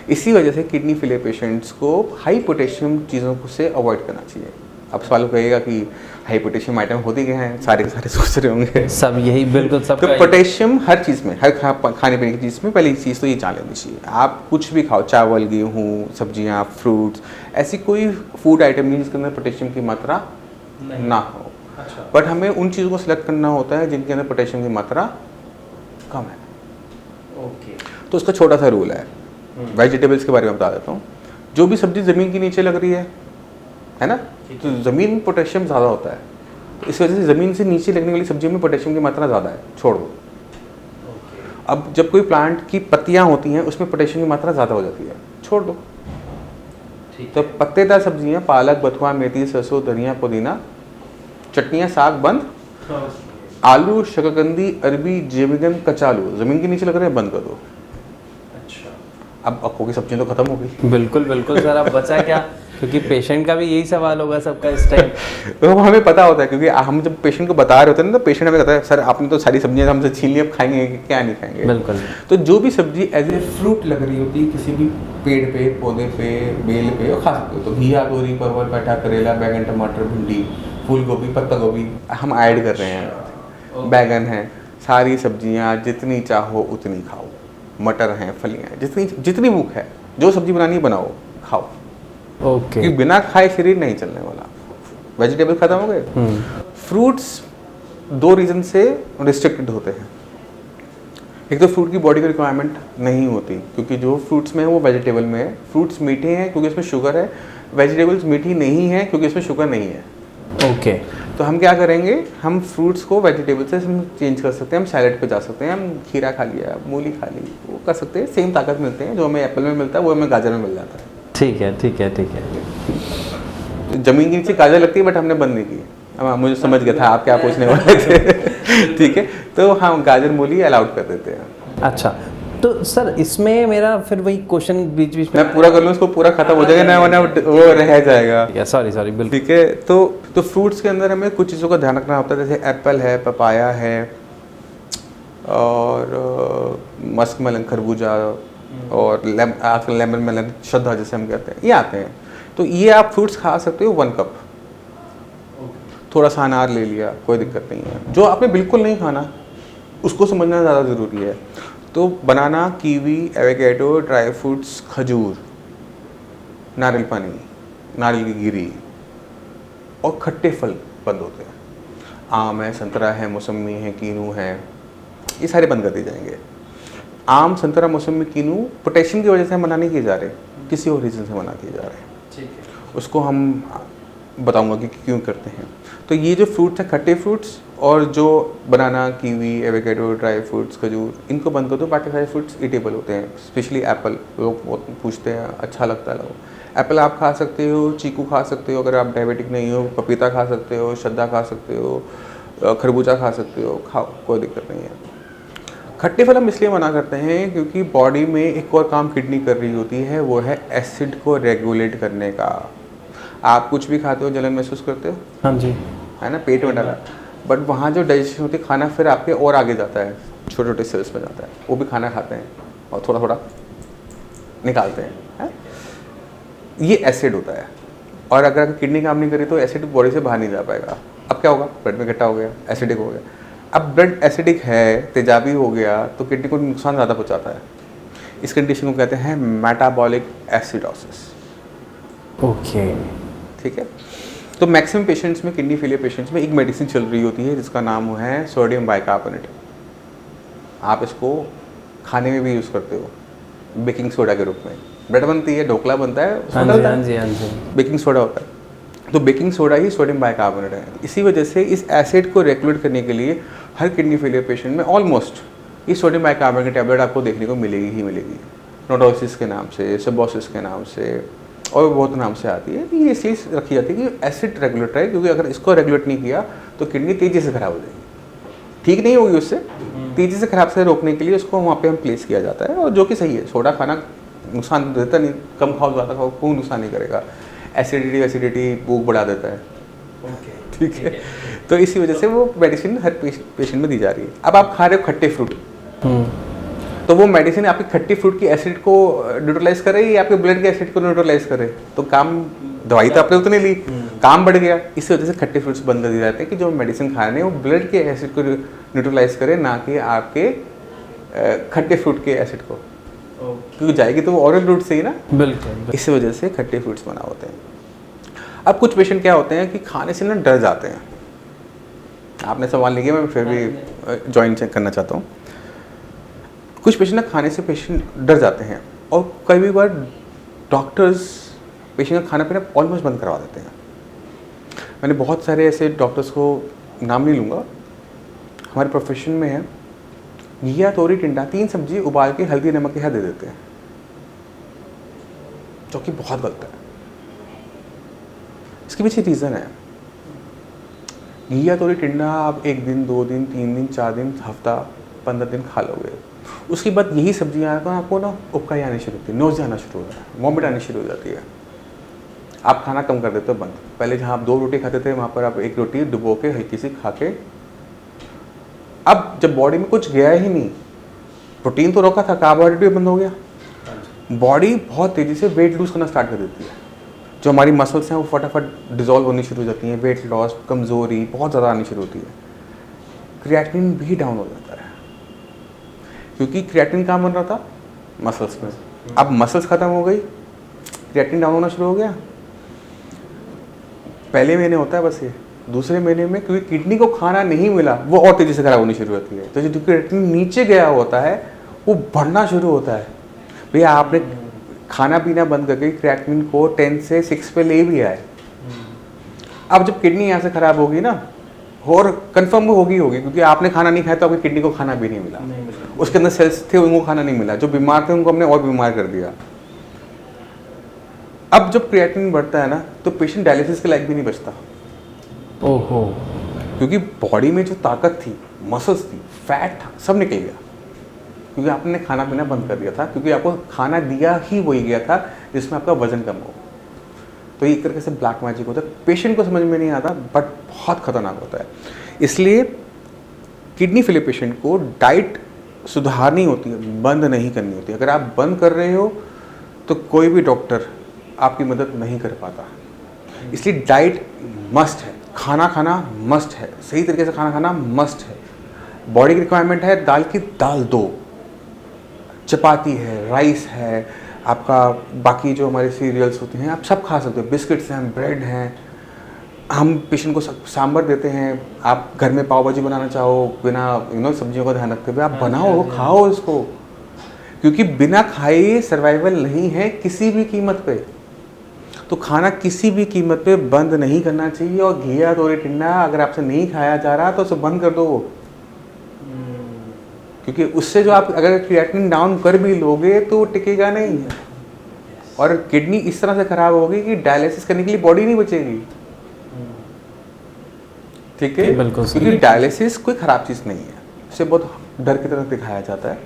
[SPEAKER 2] इसी वजह से किडनी फेलियर पेशेंट्स को हाई पोटेशियम चीज़ों से अवॉइड करना चाहिए। अब सवाल कहेगा कि हाई पोटेशियम आइटम होते क्या हैं, सारे के सारे सोच रहे होंगे
[SPEAKER 1] सब यही बिल्कुल सब।
[SPEAKER 2] तो पोटेशियम हर चीज़ में, हर खाने पीने की चीज़ में पहली चीज़ तो ये जान लेनी चाहिए। आप कुछ भी खाओ, चावल, गेहूँ, सब्जियाँ, फ्रूट्स, ऐसी कोई फूड आइटम नहीं जिसके अंदर पोटेशियम की मात्रा ना हो। अच्छा। बट हमें उन चीज़ों को सिलेक्ट करना होता है जिनके अंदर पोटेशियम की मात्रा कम है।
[SPEAKER 1] ओके।
[SPEAKER 2] तो उसका छोटा सा रूल है। वेजिटेबल्स के बारे में बता देता हूँ। जो भी सब्जी ज़मीन के नीचे लग रही है ना, तो ज़मीन में पोटेशियम ज़्यादा होता है, तो इस वजह से ज़मीन से नीचे लगने वाली सब्जियों में पोटेशियम की मात्रा ज़्यादा है, छोड़ दो। अब जब कोई प्लांट की पत्तियाँ होती हैं उसमें पोटेशियम की मात्रा ज़्यादा हो जाती है, छोड़ दो। तो पत्तेदार सब्जियाँ, पालक, बथुआ, मेथी, सरसों, धनिया, पुदीना, चटनियाँ, साग बंद, आलू, शकरकंदी, अरबी, जेबिगन, कचालू ज़मीन के नीचे लग रहे हैं, बंद कर दो। अब अक्कों की सब्जियां तो खत्म हो गई।
[SPEAKER 1] बिल्कुल बिल्कुल सर। अब बचा क्या? क्योंकि पेशेंट का भी यही सवाल होगा सबका इस टाइम।
[SPEAKER 2] तो हमें पता होता है, क्योंकि हम जब पेशेंट को बता रहे होते हैं ना, तो पेशेंट हमें कहता है सर आपने तो सारी सब्जियां हमसे छीन ली, अब खाएंगे क्या नहीं खाएंगे।
[SPEAKER 1] बिल्कुल।
[SPEAKER 2] तो जो भी सब्जी एज ए फ्रूट लग रही होती है किसी भी पेड़ पे, पौधे पे, बेल पे, और खा सकते हो। तो घिया, तोरी, परवल, पेठा, करेला, बैगन, टमाटर, भिंडी, फूल गोभी, पत्ता गोभी हम ऐड कर रहे हैं, बैगन है, सारी सब्जियाँ जितनी चाहो उतनी खाओ, मटर हैं, फलियाँ हैं, जितनी भूख है, जो सब्जी बनानी है बनाओ, खाओ।
[SPEAKER 1] ओके।
[SPEAKER 2] कि बिना खाए शरीर नहीं चलने वाला। वेजिटेबल खत्म हो गए। फ्रूट्स 2 रीज़न से रिस्ट्रिक्टेड होते हैं। एक तो फ्रूट की बॉडी की रिक्वायरमेंट नहीं होती, क्योंकि जो फ्रूट्स में है वो वेजिटेबल में है। फ्रूट्स मीठे हैं क्योंकि इसमें शुगर है, वेजिटेबल्स मीठी नहीं है क्योंकि इसमें शुगर नहीं है।
[SPEAKER 1] ओके।
[SPEAKER 2] तो हम क्या करेंगे, हम फ्रूट्स को वेजिटेबल से हम चेंज कर सकते हैं, हम सैलेड पे जा सकते हैं, हम खीरा खा लिया, मूली खा ली, वो कर सकते हैं। सेम ताकत मिलते हैं, जो हमें एप्पल में मिलता है वो हमें गाजर में मिल जाता है।
[SPEAKER 1] ठीक है ठीक है ठीक है।
[SPEAKER 2] जमीन के नीचे गाजर लगती है, बट हमने बंद नहीं की। अब मुझे समझ गया था आप क्या पूछने वाले थे। ठीक है, तो हम गाजर मूली अलाउड कर देते हैं।
[SPEAKER 1] अच्छा, तो सर इसमें मेरा फिर वही क्वेश्चन बीच बीच में
[SPEAKER 2] मैं पूरा कर लूँ, उसको पूरा खत्म हो जाएगा ना, वरना वो रह जाएगा।
[SPEAKER 1] सॉरी सॉरी बिल्कुल।
[SPEAKER 2] ठीक है, तो फ्रूट्स के अंदर हमें कुछ चीज़ों का ध्यान रखना होता है, जैसे एप्पल है, पपाया है, और मस्क मेलन खरबूजा, और आजकल लेमन मेलन श्रद्धा जैसे हम कहते हैं, ये आते हैं। तो ये आप फ्रूट्स खा सकते हो 1 कप। थोड़ा सा अनार ले लिया, कोई दिक्कत नहीं है। जो आपने बिल्कुल नहीं खाना उसको समझना ज़्यादा ज़रूरी है। तो बनाना, कीवी, एवोकेडो, ड्राई फ्रूट्स, खजूर, नारियल पानी, नारियल की गिरी और खट्टे फल बंद होते हैं। आम है, संतरा है, मौसमी है, कीनू है, ये सारे बंद कर दिए जाएंगे। आम, संतरा, मौसमी, कीनू पोटेशियम की वजह से मना नहीं किए जा रहे, किसी और रीज़न से मना किए जा रहे हैं।
[SPEAKER 1] ठीक है,
[SPEAKER 2] उसको हम बताऊंगा कि क्यों करते हैं। तो ये जो फ्रूट्स हैं, खट्टे फ्रूट्स, और जो बनाना, कीवी, एवोकेडो, ड्राई फ्रूट्स, खजूर, इनको बंद कर दो। बाकी सारे फ्रूट्स ईटेबल होते हैं, स्पेशली एप्पल। लोग बहुत पूछते हैं, अच्छा लगता है लोगों। एप्पल आप खा सकते हो, चीकू खा सकते हो अगर आप डायबिटिक नहीं हो, पपीता खा सकते हो, श्रद्धा खा सकते हो, खरबूजा खा सकते हो, खाओ, कोई दिक्कत नहीं है। खट्टे फल हम इसलिए मना करते हैं क्योंकि बॉडी में एक और काम किडनी कर रही होती है, वो है एसिड को रेगुलेट करने का। आप कुछ भी खाते हो, जलन महसूस करते हो?
[SPEAKER 1] हाँ जी,
[SPEAKER 2] है ना, पेट में डाला, बट वहाँ जो डाइजेशन होती है, खाना फिर आपके और आगे जाता है, छोटे छोटे सेल्स में जाता है, वो भी खाना खाते हैं और थोड़ा थोड़ा निकालते हैं। ये एसिड होता है, और अगर किडनी काम नहीं करी तो एसिड बॉडी से बाहर नहीं जा पाएगा। अब क्या होगा, ब्लड में इकट्ठा हो गया, एसिडिक हो गया। अब ब्लड एसिडिक है, तेजाबी हो गया, तो किडनी को नुकसान ज़्यादा पहुँचाता है। इस कंडीशन को कहते हैं मेटाबॉलिक एसिडोसिस।
[SPEAKER 1] ओके,
[SPEAKER 2] ठीक है, तो मैक्सिमम पेशेंट्स में, किडनी फेलियर पेशेंट्स में एक मेडिसिन चल रही होती है जिसका नाम है सोडियम बाइकार्बोनेट। आप इसको खाने में भी यूज़ करते हो, बेकिंग सोडा के रूप में। ब्रेड बनती है, ढोकला बनता है, उसमें
[SPEAKER 1] हाँ
[SPEAKER 2] डलता
[SPEAKER 1] जी
[SPEAKER 2] है,
[SPEAKER 1] हाँ जी हाँ जी।
[SPEAKER 2] बेकिंग सोडा होता है। तो बेकिंग सोडा ही सोडियम बाइकार्बोनेट है। इसी वजह से इस एसिड को रेगुलेट करने के लिए हर किडनी फेलियर पेशेंट में ऑलमोस्ट ये सोडियम बाइकार्बोनेट की टैबलेट आपको देखने को मिलेगी ही मिलेगी। नोडोसिस के नाम से, सेबोसिस के नाम से, और बहुत नाम से आती है। ये इसलिए रखी जाती है कि एसिड रेगुलेटर है, क्योंकि अगर इसको रेगुलेट नहीं किया तो किडनी तेज़ी से ख़राब हो जाएगी, ठीक नहीं होगी। उससे तेज़ी से ख़राब से रोकने के लिए उसको वहाँ पे हम प्लेस किया जाता है, और जो कि सही है। सोडा खाना नुकसान देता नहीं, कम खाओ ज़्यादा खाओ कोई नुकसान नहीं करेगा। एसिडिटी भूख बढ़ा देता है। ठीक है, तो इसी वजह से वो मेडिसिन हर पेशेंट में दी जा रही है। अब आप खा रहे हो खट्टे फ्रूट, तो वो मेडिसिन आपकी खट्टी फ्रूट की एसिड को न्यूट्रलाइज करे या आपके ब्लड के एसिड को न्यूट्रलाइज करे? तो काम, दवाई तो आपने उतनी ली, काम बढ़ गया। इस वजह से खट्टे फ्रूट्स बंद कर दिए जाते हैं कि जो मेडिसिन खा रहे हैं वो ब्लड के एसिड को न्यूट्रलाइज करे, ना कि आपके खट्टे फ्रूट के एसिड को, क्योंकि जाएगी तो वो ऑरेंज रूट से ही ना।
[SPEAKER 1] बिल्कुल।
[SPEAKER 2] इस वजह से खट्टे फ्रूट्स बना होते हैं। अब कुछ पेशेंट क्या होते हैं कि खाने से ना डर जाते हैं। आपने सवाल नहीं किया, मैं फिर भी ज्वाइन चेक करना चाहता हूँ। कुछ पेशेंट ना खाने से पेशेंट डर जाते हैं, और कई बार डॉक्टर्स पेशेंट का खाना पीना ऑलमोस्ट बंद करवा देते हैं। मैंने बहुत सारे ऐसे डॉक्टर्स को, नाम नहीं लूँगा, हमारे प्रोफेशन में है, घिया, तोरी, टिंडा 3 सब्जी उबाल के हल्दी नमक के साथ दे देते हैं, जो कि बहुत गलत है। इसके पीछे रीज़न है। घिया, तोरी, टिंडा आप 1 दिन, 2 दिन, 3 दिन, 4 दिन, हफ्ता, 15 दिन खा लोगे, उसके बाद यही सब्जियाँ आपको ना उबकाई आनी शुरू होती है, नोज़ आना शुरू होता है, वॉमिट आनी शुरू हो जाती है। आप खाना कम कर देते हो, बंद। पहले जहाँ आप 2 रोटी खाते थे, वहाँ पर आप 1 रोटी डुबो के हल्की सी खा के, अब जब बॉडी में कुछ गया ही नहीं, प्रोटीन तो रोका था, कार्बोहाइड्रेट भी बंद हो गया, बॉडी बहुत तेज़ी से वेट लूज करना स्टार्ट कर देती है। जो हमारी मसल्स हैं वो फटाफट डिजोल्व होनी शुरू हो जाती हैं, वेट लॉस, कमज़ोरी बहुत ज़्यादा आनी शुरू होती है। क्रिएटिनिन भी डाउन हो जाता है, क्योंकि क्रिएटिनिन कहाँ बन रहा था? मसल्स में। अब मसल्स ख़त्म हो गई, क्रिएटिनिन डाउन होना शुरू हो गया। पहले महीने होता है बस ये, दूसरे महीने में क्योंकि किडनी को खाना नहीं मिला वो और तेज़ी से खराब होनी शुरू होती है। तो जो क्रिएटिनिन नीचे गया होता है वो बढ़ना शुरू होता है। भैया आपने खाना पीना बंद करके क्रिएटिनिन को 10 से 6 पे ले भी आए, अब जब किडनी यहाँ से खराब होगी ना, और कंफर्म होगी क्योंकि आपने खाना नहीं खाया तो आपकी किडनी को खाना भी नहीं मिला, उसके अंदर सेल्स थे उनको खाना नहीं मिला, जो बीमार थे उनको हमने और बीमार कर दिया। अब जब क्रिएटिनिन बढ़ता है ना तो पेशेंट डायलिसिस के लायक भी नहीं बचता।
[SPEAKER 1] ओहो।
[SPEAKER 2] क्योंकि बॉडी में जो ताकत थी, मसल्स थी, फैट था, सब निकल गया क्योंकि आपने खाना पीना बंद कर दिया था, क्योंकि आपको खाना दिया ही वही गया था जिसमें आपका वजन कम हो। तो एक तरीके से ब्लैक मैजिक होता है, पेशेंट को समझ में नहीं आता बट बहुत खतरनाक होता है। इसलिए किडनी फेलियर पेशेंट को डाइट सुधारनी होती है, बंद नहीं करनी होती है। अगर आप बंद कर रहे हो तो कोई भी डॉक्टर आपकी मदद नहीं कर पाता। इसलिए डाइट मस्ट है, खाना खाना मस्ट है, सही तरीके से खाना खाना मस्ट है। बॉडी की रिक्वायरमेंट है दाल की दाल दो, चपाती है, राइस है, आपका बाकी जो हमारे सीरियल्स होते हैं आप सब खा सकते हो, बिस्किट्स हैं, ब्रेड हैं। हम पेशेंट को सांभर देते हैं, आप घर में पाव भाजी बनाना चाहो बिना सब्जियों का ध्यान रखते हुए आप बनाओ, खाओ इसको, क्योंकि बिना खाए सर्वाइवल नहीं है किसी भी कीमत पे। तो खाना किसी भी कीमत पे बंद नहीं करना चाहिए। और घिया तोरी टिंडा अगर आपसे नहीं खाया जा रहा तो उसे बंद कर दो, क्योंकि उससे जो आप अगर क्रिएटिनिन डाउन कर भी लोगे तो वो टिकेगा नहीं, और किडनी इस तरह से खराब होगी कि डायलिसिस करने के लिए बॉडी नहीं बचेगी। ठीक है,
[SPEAKER 1] बिल्कुल,
[SPEAKER 2] क्योंकि डायलिसिस कोई खराब चीज़ नहीं है, इसे बहुत डर की तरह दिखाया जाता है,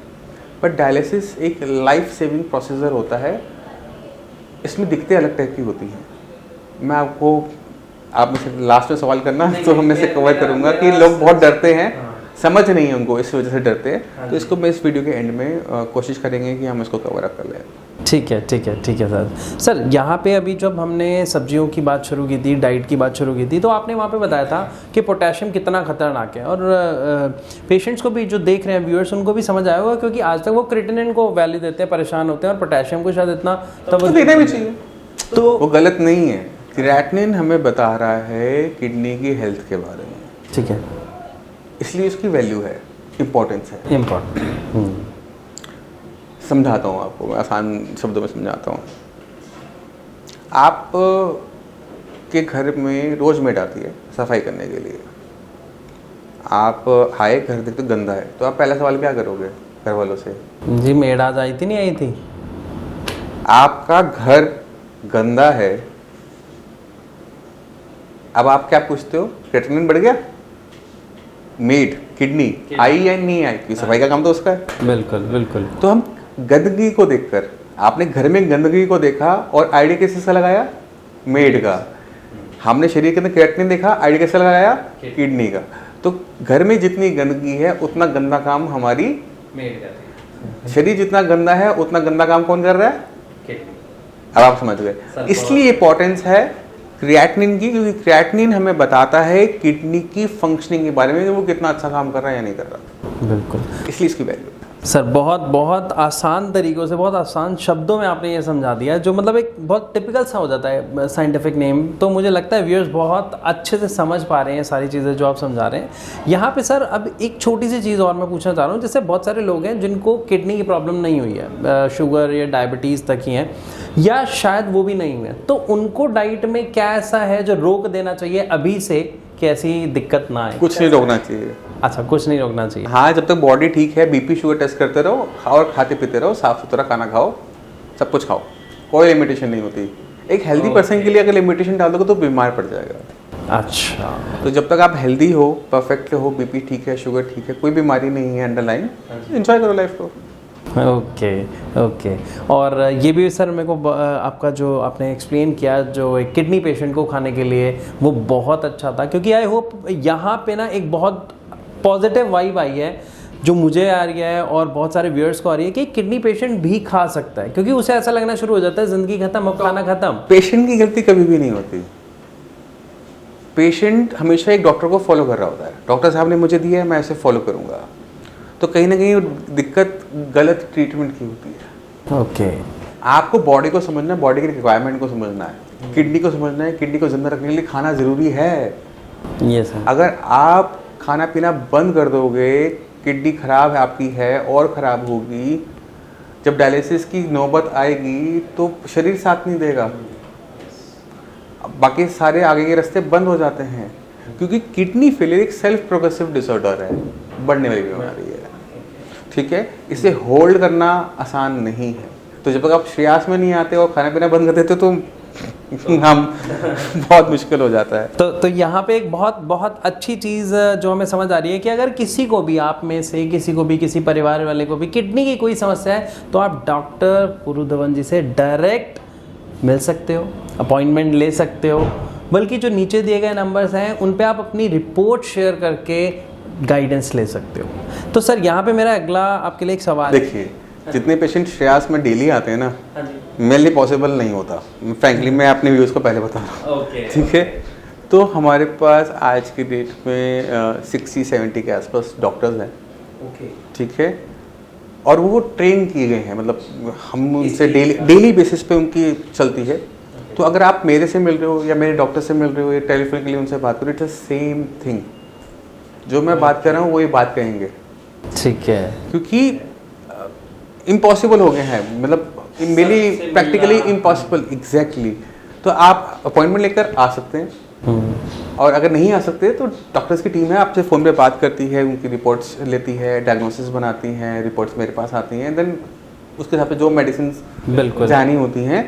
[SPEAKER 2] बट डायलिसिस एक लाइफ सेविंग प्रोसीजर होता है। इसमें दिक्कतें अलग टाइप की होती हैं। मैं आपको आप मुझसे लास्ट में सवाल करना तो हम से कवर करूंगा कि लोग बहुत डरते हैं, समझ नहीं है उनको, इस वजह से डरते हैं। तो इसको मैं इस वीडियो के एंड में कोशिश करेंगे कि हम इसको कवर अप कर लें।
[SPEAKER 1] ठीक है सर। यहाँ पे अभी जब हमने सब्जियों की बात शुरू की थी, डाइट की बात शुरू की थी, तो आपने वहाँ पे बताया था कि पोटेशियम कितना खतरनाक है, और पेशेंट्स को भी जो देख रहे हैं व्यूअर्स उनको भी समझ आया होगा, क्योंकि आज तक वो क्रिएटिनिन को वैल्यू देते हैं, परेशान होते हैं, और पोटेशियम को शायद इतना
[SPEAKER 2] तो देना भी चाहिए, तो वो गलत नहीं है। क्रिएटिनिन हमें बता रहा है किडनी की हेल्थ के बारे में,
[SPEAKER 1] ठीक है,
[SPEAKER 2] इसलिए इसकी वैल्यू है, इम्पोर्टेंस है।
[SPEAKER 1] इम्पोर्टेंट
[SPEAKER 2] समझाता हूँ आपको, मैं आसान शब्दों में समझाता हूँ। आप के घर में रोज मेड आती है सफाई करने के लिए, आप आए घर देखते गंदा है तो आप पहला सवाल क्या करोगे घर वालों से?
[SPEAKER 1] जी मेड आज आई थी नहीं आई थी?
[SPEAKER 2] आपका घर गंदा है, अब आप क्या पूछते हो? क्रिएटिनिन बढ़ गया? मेड किडनी आई या नहीं आई? क्योंकि सफाई का काम तो उसका है।
[SPEAKER 1] बिल्कुल।
[SPEAKER 2] तो हम गंदगी को देखकर, आपने घर में गंदगी को देखा और आईडी किससे लगाया? मेड का। हमने शरीर के अंदर क्रिएटिनिन देखा, आईडी किससे लगाया? किडनी का। तो घर में जितनी गंदगी है उतना गंदा काम हमारी मेड करती है। शरीर जितना गंदा है उतना गंदा काम कौन कर रहा है? किडनी। अब आप समझ गए। इसलिए इंपॉर्टेंस है क्रिएटिनिन की, क्योंकि क्रिएटिनिन हमें बताता है किडनी की फंक्शनिंग के बारे में, वो कितना अच्छा काम कर रहा है या नहीं कर रहा।
[SPEAKER 1] बिल्कुल,
[SPEAKER 2] इसलिए इसकी वैल्यू।
[SPEAKER 1] सर बहुत आसान तरीक़ों से, बहुत आसान शब्दों में आपने ये समझा दिया, जो मतलब एक बहुत टिपिकल सा हो जाता है साइंटिफिक नेम। तो मुझे लगता है व्यूअर्स बहुत अच्छे से समझ पा रहे हैं सारी चीज़ें जो आप समझा रहे हैं। यहाँ पे सर अब एक छोटी सी चीज़ और मैं पूछना चाह रहा हूँ, जैसे बहुत सारे लोग हैं जिनको किडनी की प्रॉब्लम नहीं हुई है, शुगर या डायबिटीज़ तक ही हैं, या शायद वो भी नहीं हुए, तो उनको डाइट में क्या ऐसा है जो रोक देना चाहिए अभी से कि ऐसी दिक्कत ना आए?
[SPEAKER 2] कुछ नहीं रोकना चाहिए।
[SPEAKER 1] अच्छा, कुछ नहीं रोकना चाहिए।
[SPEAKER 2] हाँ, जब तक बॉडी ठीक है, बीपी शुगर टेस्ट करते रहो, खाओ और खाते पीते रहो, साफ सुथरा खाना खाओ, सब कुछ खाओ, कोई लिमिटेशन नहीं होती। एक हेल्दी पर्सन के लिए अगर लिमिटेशन डाल दोगे तो बीमार पड़ जाएगा।
[SPEAKER 1] अच्छा,
[SPEAKER 2] तो जब तक आप हेल्दी हो, परफेक्ट हो, बीपी ठीक है, शुगर ठीक है, कोई बीमारी नहीं है अंडरलाइन, एंजॉय करो लाइफ को।
[SPEAKER 1] ओके। और ये भी सर मेरे को आपका जो आपने एक्सप्लेन किया जो एक किडनी पेशेंट को खाने के लिए, वो बहुत अच्छा था, क्योंकि आई होप यहाँ पे ना एक बहुत पॉजिटिव वाइब आई है जो मुझे आ रही है और बहुत सारे व्यूअर्स को आ रही है कि किडनी पेशेंट भी खा सकता है, क्योंकि उसे ऐसा लगना शुरू हो जाता है ज़िंदगी खत्म, अब खाना खत्म।
[SPEAKER 2] पेशेंट की गलती कभी भी नहीं होती। पेशेंट हमेशा एक डॉक्टर को फॉलो कर रहा होता है, डॉक्टर साहब ने मुझे दिया है मैं ऐसे फॉलो करूँगा। तो कहीं ना कहीं दिक्कत गलत ट्रीटमेंट की होती है।
[SPEAKER 1] ओके,
[SPEAKER 2] आपको बॉडी को समझना है, बॉडी की रिक्वायरमेंट को समझना है, किडनी को समझना है, किडनी को जिंदा रखने के लिए खाना ज़रूरी है।
[SPEAKER 1] ये सर।
[SPEAKER 2] अगर आप खाना पीना बंद कर दोगे, किडनी खराब आपकी है और ख़राब होगी, जब डायलिसिस की नौबत आएगी तो शरीर साथ नहीं देगा, बाकी सारे आगे के रास्ते बंद हो जाते हैं। क्योंकि किडनी फेलियर एक सेल्फ प्रोग्रेसिव डिसऑर्डर है, बढ़ने वाली बीमारी है, ठीक है। इसे होल्ड करना आसान नहीं है। तो जब तक आप श्रेयास में नहीं आते और खाना पीना बंद कर देते तो हम बहुत मुश्किल हो जाता है।
[SPEAKER 1] तो यहाँ पे एक बहुत बहुत अच्छी चीज़ जो हमें समझ आ रही है कि अगर किसी को भी, आप में से किसी को भी, किसी परिवार वाले को भी किडनी की कोई समस्या है तो आप डॉक्टर पुरु धवन जी से डायरेक्ट मिल सकते हो, अपॉइंटमेंट ले सकते हो। बल्कि जो नीचे दिए गए नंबर्स हैं उन पे आप अपनी रिपोर्ट शेयर करके गाइडेंस ले सकते हो। तो सर यहाँ पे मेरा अगला आपके लिए एक सवाल है।
[SPEAKER 2] देखिए, जितने पेशेंट श्रेयास में डेली आते हैं ना, मेरे लिए पॉसिबल नहीं होता। फ्रैंकली मैं अपने व्यूज़ को पहले बता रहा हूँ, ठीक है। तो हमारे पास आज की डेट में 60-70 के आसपास डॉक्टर्स हैं, ठीक है। और वो ट्रेन किए गए हैं, मतलब हम उनसे डेली बेसिस पे उनकी चलती है। तो अगर आप मेरे से मिल रहे हो या मेरे डॉक्टर से मिल रहे हो या टेलीफोन के लिए उनसे बात करो, इट्स सेम थिंग। जो मैं बात कर रहा हूँ वो ये बात कहेंगे,
[SPEAKER 1] ठीक है।
[SPEAKER 2] क्योंकि इम्पॉसिबल हो गए हैं, मतलब मेरी प्रैक्टिकली इम्पॉसिबल, एग्जैक्टली। तो आप अपॉइंटमेंट लेकर आ सकते हैं, और अगर नहीं आ सकते तो डॉक्टर्स की टीम है, आपसे फ़ोन पे बात करती है, उनकी रिपोर्ट्स लेती है, डायग्नोसिस बनाती हैं, रिपोर्ट्स मेरे पास आती हैं, देन उसके हिसाब से जो मेडिसिन
[SPEAKER 1] बिल्कुल
[SPEAKER 2] जानी होती हैं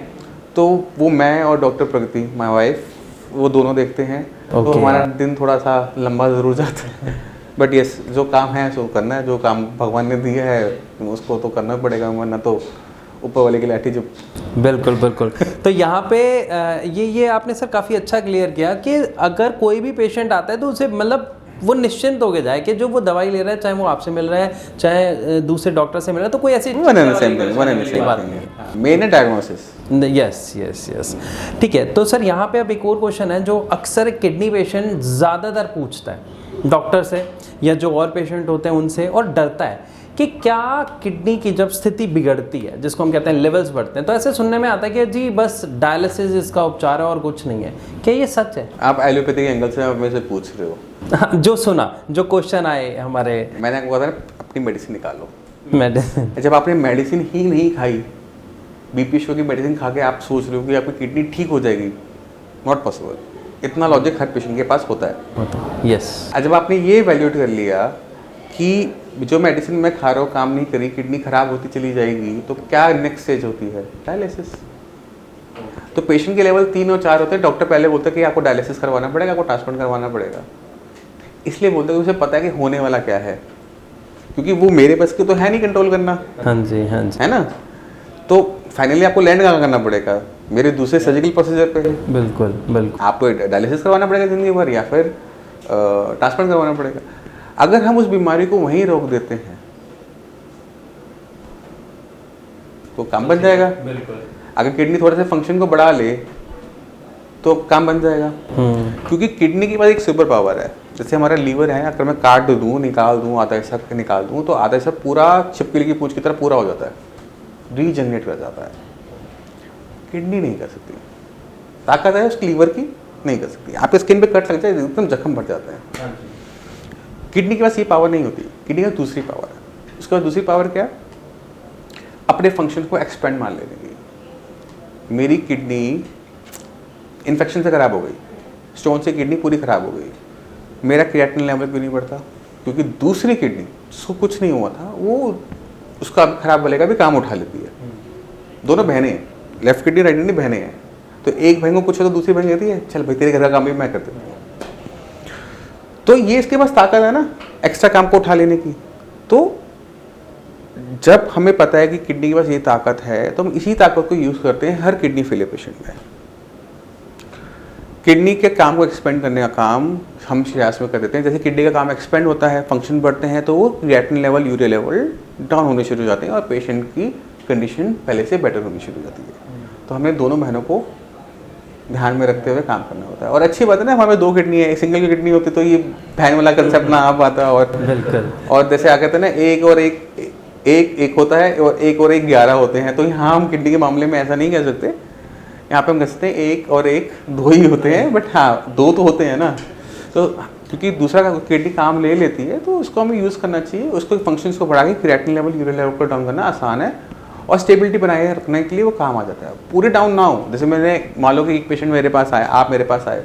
[SPEAKER 2] तो वो मैं और डॉक्टर प्रगति, माय वाइफ, वो दोनों देखते हैं। तो हमारा दिन थोड़ा सा लंबा ज़रूर जाता है, बट यस, जो काम है सो करना है, जो काम भगवान ने दिया है उसको तो करना पड़ेगा, वरना तो ऊपर वाले की लाठी जो।
[SPEAKER 1] बिल्कुल बिल्कुल। तो यहाँ पे ये आपने सर काफ़ी अच्छा क्लियर किया कि अगर कोई भी पेशेंट आता है तो उसे, मतलब वो निश्चिंत हो के जाए कि जो वो दवाई ले रहा है, चाहे वो आपसे मिल रहा है, चाहे दूसरे डॉक्टर से मिल रहा है, तो कोई ऐसी
[SPEAKER 2] मेन है डायग्नोसिस।
[SPEAKER 1] यस यस यस, ठीक है। तो सर यहाँ पे अब एक और क्वेश्चन है जो अक्सर किडनी पेशेंट ज़्यादातर पूछता है डॉक्टर से या जो और पेशेंट होते हैं उनसे, और डरता है कि क्या किडनी की जब स्थिति बिगड़ती है, जिसको हम कहते हैं लेवल्स बढ़ते हैं, तो ऐसे सुनने में आता है कि जी बस डायलिसिस इसका उपचार है और कुछ नहीं है। क्या ये सच है?
[SPEAKER 2] आप एलोपैथी एंगल से आप मेरे से पूछ रहे हो।
[SPEAKER 1] जो सुना, जो क्वेश्चन आए हमारे,
[SPEAKER 2] मैंने आपको कहा था अपनी मेडिसिन निकालो।
[SPEAKER 1] मेडिसिन,
[SPEAKER 2] जब आपने मेडिसिन ही नहीं खाई, बीपी शुगर की मेडिसिन खा के आप सोच रहे हो कि आपकी किडनी ठीक हो जाएगी, नॉट पॉसिबल। इतना लॉजिक हर पेशेंट के पास होता है।
[SPEAKER 1] यस।
[SPEAKER 2] जब आपने ये वैल्यूएट कर लिया कि जो मेडिसिन मैं खा रहा हूँ काम नहीं करी, किडनी खराब होती चली जाएगी, तो क्या नेक्स्ट स्टेज होती है? डायलिसिस। तो पेशेंट के लेवल 3 और 4 होते हैं। डॉक्टर पहले बोलते हैं कि आपको डायलिसिस करवाना पड़ेगा, आपको ट्रांसप्लांट करवाना पड़ेगा। इसलिए बोलते हैं कि उसे पता है कि होने वाला क्या है, क्योंकि वो मेरे बस के तो है नहीं कंट्रोल करना।
[SPEAKER 1] हाँ जी, हाँ जी,
[SPEAKER 2] है ना। तो फाइनली आपको लैंड कहाँ करना पड़ेगा? मेरे दूसरे सर्जिकल प्रोसीजर पे।
[SPEAKER 1] बिल्कुल बिल्कुल।
[SPEAKER 2] आपको डायलिसिस करवाना पड़ेगा जिंदगी भर, या फिर ट्रांसप्लांट करवाना पड़ेगा। अगर हम उस बीमारी को वहीं रोक देते हैं तो काम बन जाएगा।
[SPEAKER 1] बिल्कुल।
[SPEAKER 2] अगर किडनी थोड़े से फंक्शन को बढ़ा ले तो काम बन जाएगा। क्योंकि किडनी के पास एक सुपर पावर है। जैसे हमारा लीवर है, अगर मैं काट दूं, निकाल दूं, आधा हिस्सा निकाल दूं, तो आधा हिस्सा पूरा छिपकली की पूंछ की तरह पूरा हो जाता है, रीजनरेट कर जाता है। किडनी नहीं कर सकती। ताकत है उसकी लीवर की, नहीं कर सकती। आपके स्किन पे कट लग जाए एकदम जख्म भर जाता है। किडनी के पास ये पावर नहीं होती। किडनी का दूसरी पावर है। उसके बाद दूसरी पावर क्या? अपने फंक्शन को एक्सपेंड मान लेने की। मेरी किडनी इन्फेक्शन से खराब हो गई, स्टोन से किडनी पूरी खराब हो गई, मेरा क्रिएटिनिन लेवल क्यों नहीं बढ़ता? क्योंकि दूसरी किडनी जिसको कुछ नहीं हुआ था, वो उसका खराब वाले का भी काम उठा लेती है। दोनों बहनें हैं, लेफ्ट किडनी राइट किडनी बहनें हैं। तो एक बहन को कुछ हो तो दूसरी बहन कहती है चल भाई तेरे घर का काम भी मैं कर देती हूँ। तो ये इसके पास ताकत है ना एक्स्ट्रा काम को उठा लेने की। तो जब हमें पता है कि किडनी के पास ये ताकत है, तो हम इसी ताकत को यूज़ करते हैं हर किडनी फेलियर पेशेंट में। किडनी के काम को एक्सपेंड करने का काम हम श्रेयास में कर देते हैं। जैसे किडनी का काम एक्सपेंड होता है, फंक्शन बढ़ते हैं, तो वो creatinine level, urea level down होने शुरू हो जाते हैं और पेशेंट की कंडीशन पहले से बेटर होनी शुरू हो जाती है। तो हमें दोनों बहनों को ध्यान में रखते हुए काम करना होता है। और अच्छी बात है ना, हमें 2 किडनी है, सिंगल की किडनी होती तो ये बहन वाला कंसेप्ट ना आ पाता। और जैसे आ कहते हैं ना, एक होता है और एक 11 होते हैं। तो यहाँ हम किडनी के मामले में ऐसा नहीं कह सकते। यहाँ पे हम कह सकते हैं 1 और 1 2 ही होते हैं, बट हाँ 2 तो होते हैं ना। तो क्योंकि दूसरा किडनी काम ले लेती है तो उसको हमें यूज़ करना चाहिए, उसको फंक्शंस को बढ़ा के क्रिएटिनिन लेवल, यूरिन लेवल को डाउन करना आसान है और स्टेबिलिटी बनाए रखने के लिए वो काम आ जाता है। पूरे डाउन ना हो, जैसे मैंने मान लो कि एक पेशेंट मेरे पास आया, आप मेरे पास आए,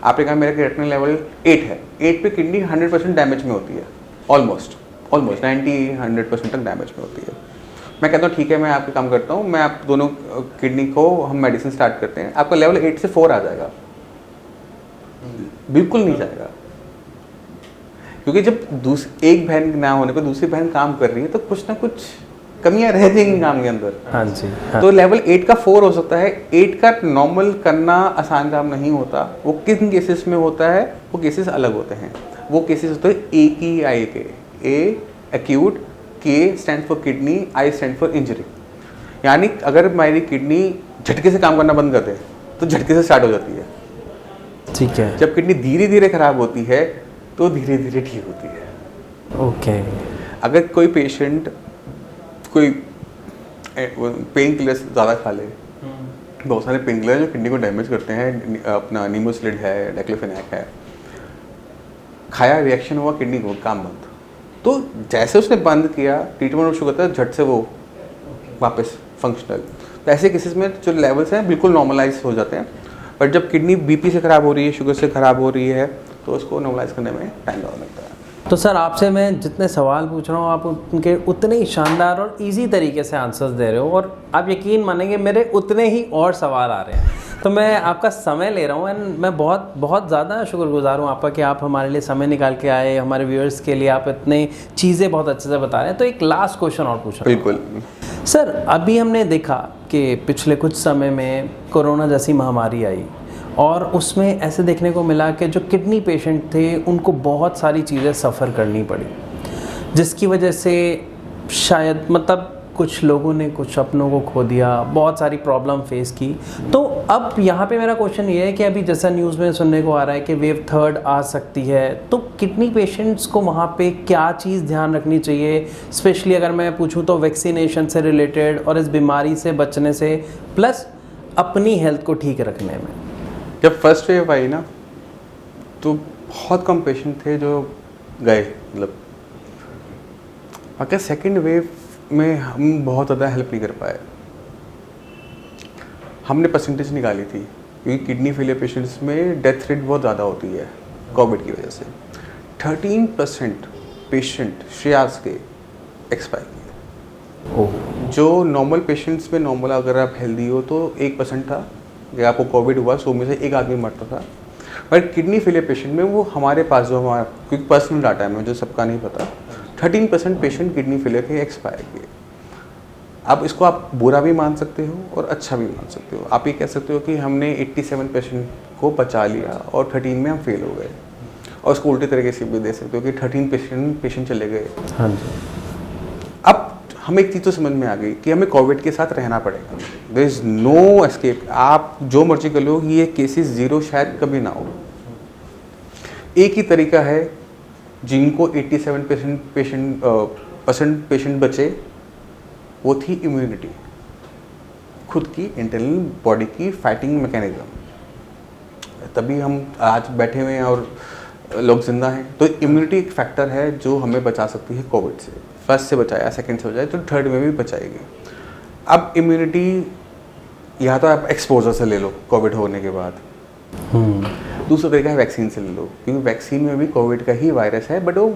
[SPEAKER 2] आपने कहा मेरा क्रिएटिनिन लेवल 8 है, 8 पे किडनी 100% डैमेज में होती है, ऑलमोस्ट 90-100% तक डैमेज में होती है। मैं कहता हूँ ठीक है, मैं आपके काम करता हूँ, मैं आप दोनों किडनी को हम मेडिसिन स्टार्ट करते हैं, आपका लेवल 8 से 4 आ जाएगा, बिल्कुल नहीं जाएगा, क्योंकि जब एक बहन ना होने पर दूसरी बहन काम कर रही है तो कुछ ना कुछ कमियां रह जाएंगी काम के अंदर।
[SPEAKER 1] हाँ जी, हाँ।
[SPEAKER 2] तो लेवल 8 का 4 हो सकता है, 8 का नॉर्मल करना आसान काम नहीं होता। वो किन केसेस में होता है, वो केसेस अलग होते हैं। वो केसेस होते हैं ए की आई के, ए एक्यूट, के stand for kidney, I stand for injury. यानी अगर हमारी किडनी झटके से काम करना बंद कर दे तो झटके से स्टार्ट हो जाती है,
[SPEAKER 1] ठीक है।
[SPEAKER 2] जब किडनी धीरे धीरे खराब होती है तो धीरे धीरे ठीक होती है।
[SPEAKER 1] ओके।
[SPEAKER 2] अगर कोई पेशेंट कोई पेन किलर ज़्यादा खा ले, बहुत सारे पेन किलर जो किडनी को डैमेज करते हैं, अपना निमोसिलिड है, डाइक्लोफेनाक है, खाया, रिएक्शन हुआ, किडनी को काम बंद। तो जैसे उसने बंद किया, ट्रीटमेंट शुरू करता है, झट से वो वापस फंक्शनल। तो ऐसे केसेस में जो लेवल्स हैं बिल्कुल नॉर्मलाइज हो जाते हैं। बट जब किडनी बीपी से ख़राब हो रही है, शुगर से ख़राब हो रही है, तो उसको नॉर्मलाइज करने में टाइम ज़्यादा लगता है।
[SPEAKER 1] तो सर आपसे मैं जितने सवाल पूछ रहा हूँ आप उनके उतने ही शानदार और इजी तरीके से आंसर्स दे रहे हो, और आप यकीन मानेंगे मेरे उतने ही और सवाल आ रहे हैं। तो मैं आपका समय ले रहा हूँ एंड मैं बहुत बहुत ज़्यादा शुक्रगुजार हूँ आपका कि आप हमारे लिए समय निकाल के आए, हमारे व्यूअर्स के लिए आप इतने चीज़ें बहुत अच्छे से बता रहे हैं। तो एक लास्ट क्वेश्चन और पूछ रहा हूँ।
[SPEAKER 2] बिल्कुल
[SPEAKER 1] सर, अभी हमने देखा कि पिछले कुछ समय में कोरोना जैसी महामारी आई और उसमें ऐसे देखने को मिला कि जो किडनी पेशेंट थे उनको बहुत सारी चीज़ें सफ़र करनी पड़ी, जिसकी वजह से शायद मतलब कुछ लोगों ने कुछ अपनों को खो दिया, बहुत सारी प्रॉब्लम फेस की। तो अब यहाँ पे मेरा क्वेश्चन ये है कि अभी जैसा न्यूज़ में सुनने को आ रहा है कि वेव 3 आ सकती है, तो किडनी पेशेंट्स को वहाँ पे क्या चीज़ ध्यान रखनी चाहिए, स्पेशली अगर मैं पूछूँ तो वैक्सीनेशन से रिलेटेड और इस बीमारी से बचने से, प्लस अपनी हेल्थ को ठीक रखने में?
[SPEAKER 2] जब फर्स्ट वेव आई ना तो बहुत कम पेशेंट थे जो गए, मतलब अगर सेकेंड वेव में हम बहुत ज़्यादा हेल्प नहीं कर पाए। हमने परसेंटेज निकाली थी क्योंकि किडनी फेलियर पेशेंट्स में डेथ रेट बहुत ज़्यादा होती है कोविड की वजह से। 13% पेशेंट श्रेयास के एक्सपायर किए। जो नॉर्मल पेशेंट्स में नॉर्मल अगर आप हेल्दी हो तो 1% था कि आपको कोविड हुआ, 100 में से एक आदमी मरता था। बट किडनी फेलियर पेशेंट में वो हमारे पास जो हमारा क्योंकि पर्सनल डाटा है मुझे सबका नहीं पता, 13% पेशेंट किडनी फेलियर के एक्सपायर किए। अब इसको आप बुरा भी मान सकते हो और अच्छा भी मान सकते हो। आप ये कह सकते हो कि हमने 87 पेशेंट को बचा लिया और 13 में हम फेल हो गए, और उसको उल्टे तरीके से भी दे सकते हो कि 13 पेशेंट चले गए।
[SPEAKER 1] हाँ जी।
[SPEAKER 2] अब हमें एक चीज़ तो समझ में आ गई कि हमें कोविड के साथ रहना पड़ेगा। There is no escape. आप जो मर्जी कर लो, ये केसेस ज़ीरो शायद कभी ना हो। एक ही तरीका है, जिनको 87% पेशेंट बचे, वो थी इम्यूनिटी, खुद की इंटरनल बॉडी की फाइटिंग मैकेनिज्म। तभी हम आज बैठे हुए हैं और लोग जिंदा हैं। तो इम्यूनिटी एक फैक्टर है जो हमें बचा सकती है कोविड से। फर्स्ट से बचाया, सेकंड से बचाया, तो थर्ड में भी बचाएगी। अब इम्यूनिटी या तो आप एक्सपोजर से ले लो कोविड होने के बाद, दूसरा तरीका है वैक्सीन से ले लो, क्योंकि वैक्सीन में भी कोविड का ही वायरस है, बट वो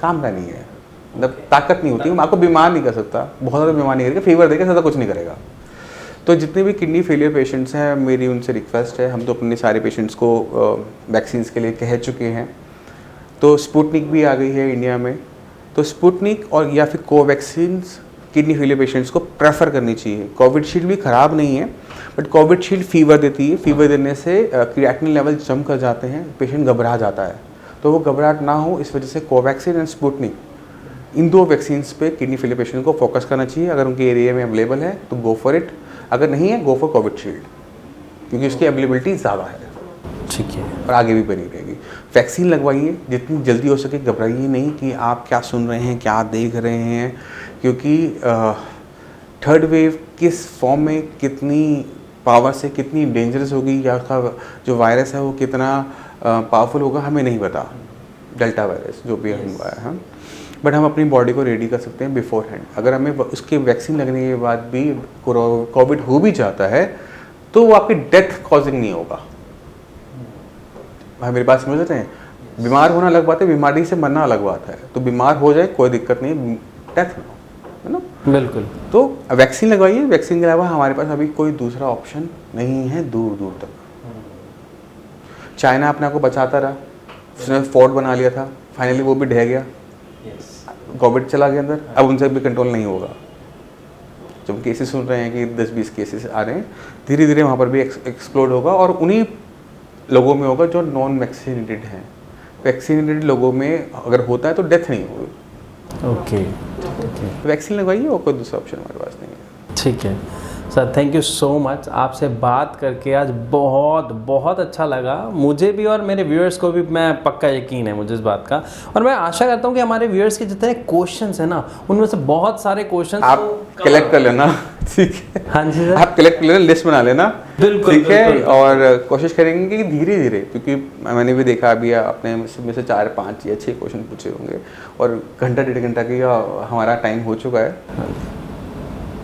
[SPEAKER 2] काम का नहीं है, मतलब ताकत नहीं होती, आपको बीमार नहीं कर सकता, बहुत ज़्यादा बीमार नहीं करेगा, फीवर देगा, ज़्यादा कुछ नहीं करेगा। तो जितने भी किडनी फेलियर पेशेंट्स हैं, मेरी उनसे रिक्वेस्ट है, हम तो अपने सारे पेशेंट्स को वैक्सीन के लिए कह चुके हैं। तो स्पुतनिक भी आ गई है इंडिया में, तो स्पुतनिक और या फिर कोवैक्सीन किडनी फेलियर पेशेंट्स को प्रेफर करनी चाहिए। कोविडशील्ड भी ख़राब नहीं है, बट कोविडशील्ड फीवर देती है, फीवर देने से क्रिएटिनिन लेवल जम कर जाते हैं, पेशेंट घबरा जाता है। तो वो घबराहट ना हो, इस वजह से कोवैक्सीन एंड स्पुतनिक, इन दो वैक्सीन्स पे किडनी फेलियर पेशेंट को फोकस करना चाहिए। अगर उनके एरिया में अवेलेबल है तो गो फॉर इट, अगर नहीं है गो फॉर कोविडशील्ड, क्योंकि उसकी अवेलेबिलिटी ज़्यादा है, ठीक है, और आगे भी बनी रहेगी। वैक्सीन लगवाइए जितनी जल्दी हो सके, घबराइए नहीं कि आप क्या सुन रहे हैं, क्या देख रहे हैं, क्योंकि थर्ड वेव किस फॉर्म में, कितनी पावर से, कितनी डेंजरस होगी, या उसका जो वायरस है वो कितना पावरफुल होगा हमें नहीं पता, डेल्टा वायरस जो भी हम आया है, बट हम अपनी बॉडी को रेडी कर सकते हैं बिफोर हैंड। अगर हमें उसके वैक्सीन लगने के बाद भी कोविड हो भी जाता है तो वो आपकी डेथ कॉजिंग नहीं होगा। भाई मेरी बात समझ लेते हैं, बीमार होना अलग बात है, बीमारी से मरना अलग बात है। तो बीमार हो जाए कोई दिक्कत नहीं, डेथ ना हो, है ना।
[SPEAKER 1] बिल्कुल।
[SPEAKER 2] तो वैक्सीन लगवाइए, वैक्सीन के अलावा हमारे पास अभी कोई दूसरा ऑप्शन नहीं है दूर दूर तक। चाइना अपने आप को बचाता रहा, उसने फोर्ट बना लिया था, फाइनली वो भी ढह गया, कोविड चला गया अंदर, अब उनसे भी कंट्रोल नहीं होगा। जब केसेस सुन रहे हैं कि 10-20 केसेस आ रहे हैं, धीरे धीरे वहाँ पर भी एक्सप्लोड होगा और उन्हीं लोगों में होगा जो नॉन वैक्सीनेटेड हैं। वैक्सीनेटेड लोगों में अगर होता है तो डेथ नहीं होगी।
[SPEAKER 1] ओके,
[SPEAKER 2] वैक्सीन लगवाइए और कोई दूसरा ऑप्शन हमारे पास नहीं है।
[SPEAKER 1] ठीक है sir, thank you so much. आपसे बात करके आज बहुत बहुत अच्छा लगा मुझे भी और मेरे व्यूअर्स को भी। मैं पक्का यकीन है मुझे इस बात का, और मैं आशा करता हूँ कि हमारे व्यूअर्स के जितने क्वेश्चंस हैं ना, उनमें से बहुत सारे क्वेश्चंस
[SPEAKER 2] आप कलेक्ट कर लेना, ठीक है।
[SPEAKER 1] हाँ जी सर,
[SPEAKER 2] आप कलेक्ट कर लेना, लिस्ट बना लेना,
[SPEAKER 1] बिल्कुल,
[SPEAKER 2] ठीक है।
[SPEAKER 1] बिल्कुल।
[SPEAKER 2] और कोशिश करेंगे कि धीरे धीरे, क्योंकि मैंने भी देखा अभी आपने में से 4, 5 या 6 क्वेश्चन पूछे होंगे और घंटा 1.5 घंटा की हमारा टाइम हो चुका है।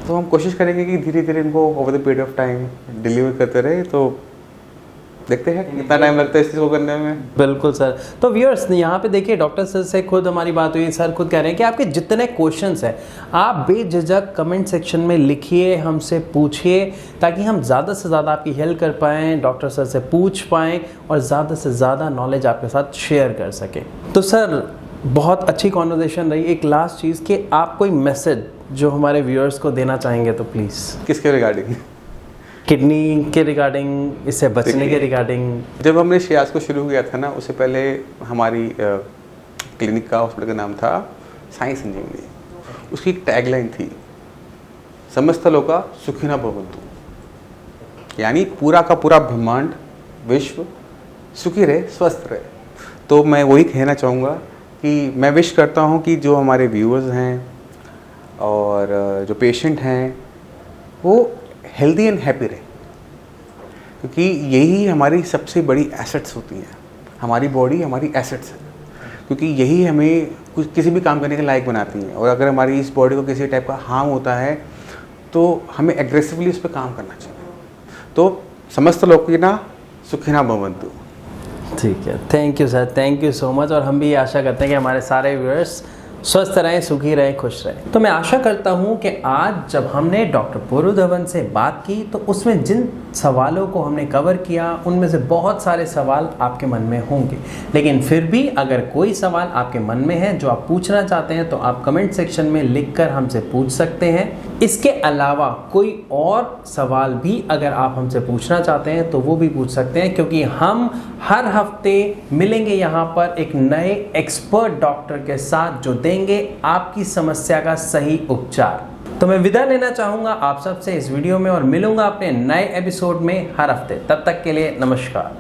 [SPEAKER 2] तो हम कोशिश करेंगे कि धीरे धीरे इनको over the period of time deliver करते रहे। तो देखते हैं कितना टाइम लगता है इस चीज़ को करने में।
[SPEAKER 1] बिल्कुल सर। तो व्यूअर्स यहाँ पे देखिए, डॉक्टर सर से खुद हमारी बात हुई, सर खुद कह रहे हैं कि आपके जितने क्वेश्चंस हैं आप बेझिझक कमेंट सेक्शन में लिखिए, हमसे पूछिए, ताकि हम ज़्यादा से ज़्यादा आपकी हेल्प कर पाएँ, डॉक्टर सर से पूछ पाएँ और ज़्यादा से ज़्यादा नॉलेज आपके साथ शेयर कर सकें। तो सर बहुत अच्छी कॉन्वर्जेशन रही। एक लास्ट चीज़ कि आप कोई मैसेज जो हमारे व्यूअर्स को देना चाहेंगे तो प्लीज़।
[SPEAKER 2] किसके रिगार्डिंग?
[SPEAKER 1] किडनी के रिगार्डिंग, इससे बचने के रिगार्डिंग।
[SPEAKER 2] जब हमने शियाज को शुरू किया था ना, उससे पहले हमारी क्लिनिक का हॉस्पिटल का नाम था साई संजीवनी। उसकी एक टैगलाइन थी, समस्त लोका सुखिनः भवन्तु, यानी पूरा का पूरा ब्रह्मांड विश्व सुखी रहे, स्वस्थ रहे। तो मैं वही कहना चाहूँगा कि मैं विश करता हूँ कि जो हमारे व्यूअर्स हैं और जो पेशेंट हैं वो हेल्दी एंड हैप्पी रहे, क्योंकि यही हमारी सबसे बड़ी एसेट्स होती हैं। हमारी बॉडी हमारी एसेट्स है, क्योंकि यही हमें कुछ किसी भी काम करने के लायक बनाती हैं। और अगर हमारी इस बॉडी को किसी टाइप का हार्म होता है तो हमें एग्रेसिवली उस पर काम करना चाहिए। तो समस्त लोकिना सुखिनः भवन्तु।
[SPEAKER 1] ठीक है, thank you sir, thank you so much. और हम भी आशा करते हैं कि हमारे सारे व्यूअर्स स्वस्थ रहें, सुखी रहें, खुश रहें। तो मैं आशा करता हूं कि आज जब हमने डॉक्टर पुरु धवन से बात की तो उसमें जिन सवालों को हमने कवर किया उनमें से बहुत सारे सवाल आपके मन में होंगे, लेकिन फिर भी अगर कोई सवाल आपके मन में है जो आप पूछना चाहते हैं तो आप कमेंट सेक्शन में लिखकर हमसे पूछ सकते हैं। इसके अलावा कोई और सवाल भी अगर आप हमसे पूछना चाहते हैं तो वो भी पूछ सकते हैं, क्योंकि हम हर हफ्ते मिलेंगे यहाँ पर एक नए एक्सपर्ट डॉक्टर के साथ जो देंगे आपकी समस्या का सही उपचार। तो मैं विदा लेना चाहूँगा आप सबसे इस वीडियो में और मिलूंगा अपने नए एपिसोड में हर हफ्ते। तब तक के लिए नमस्कार।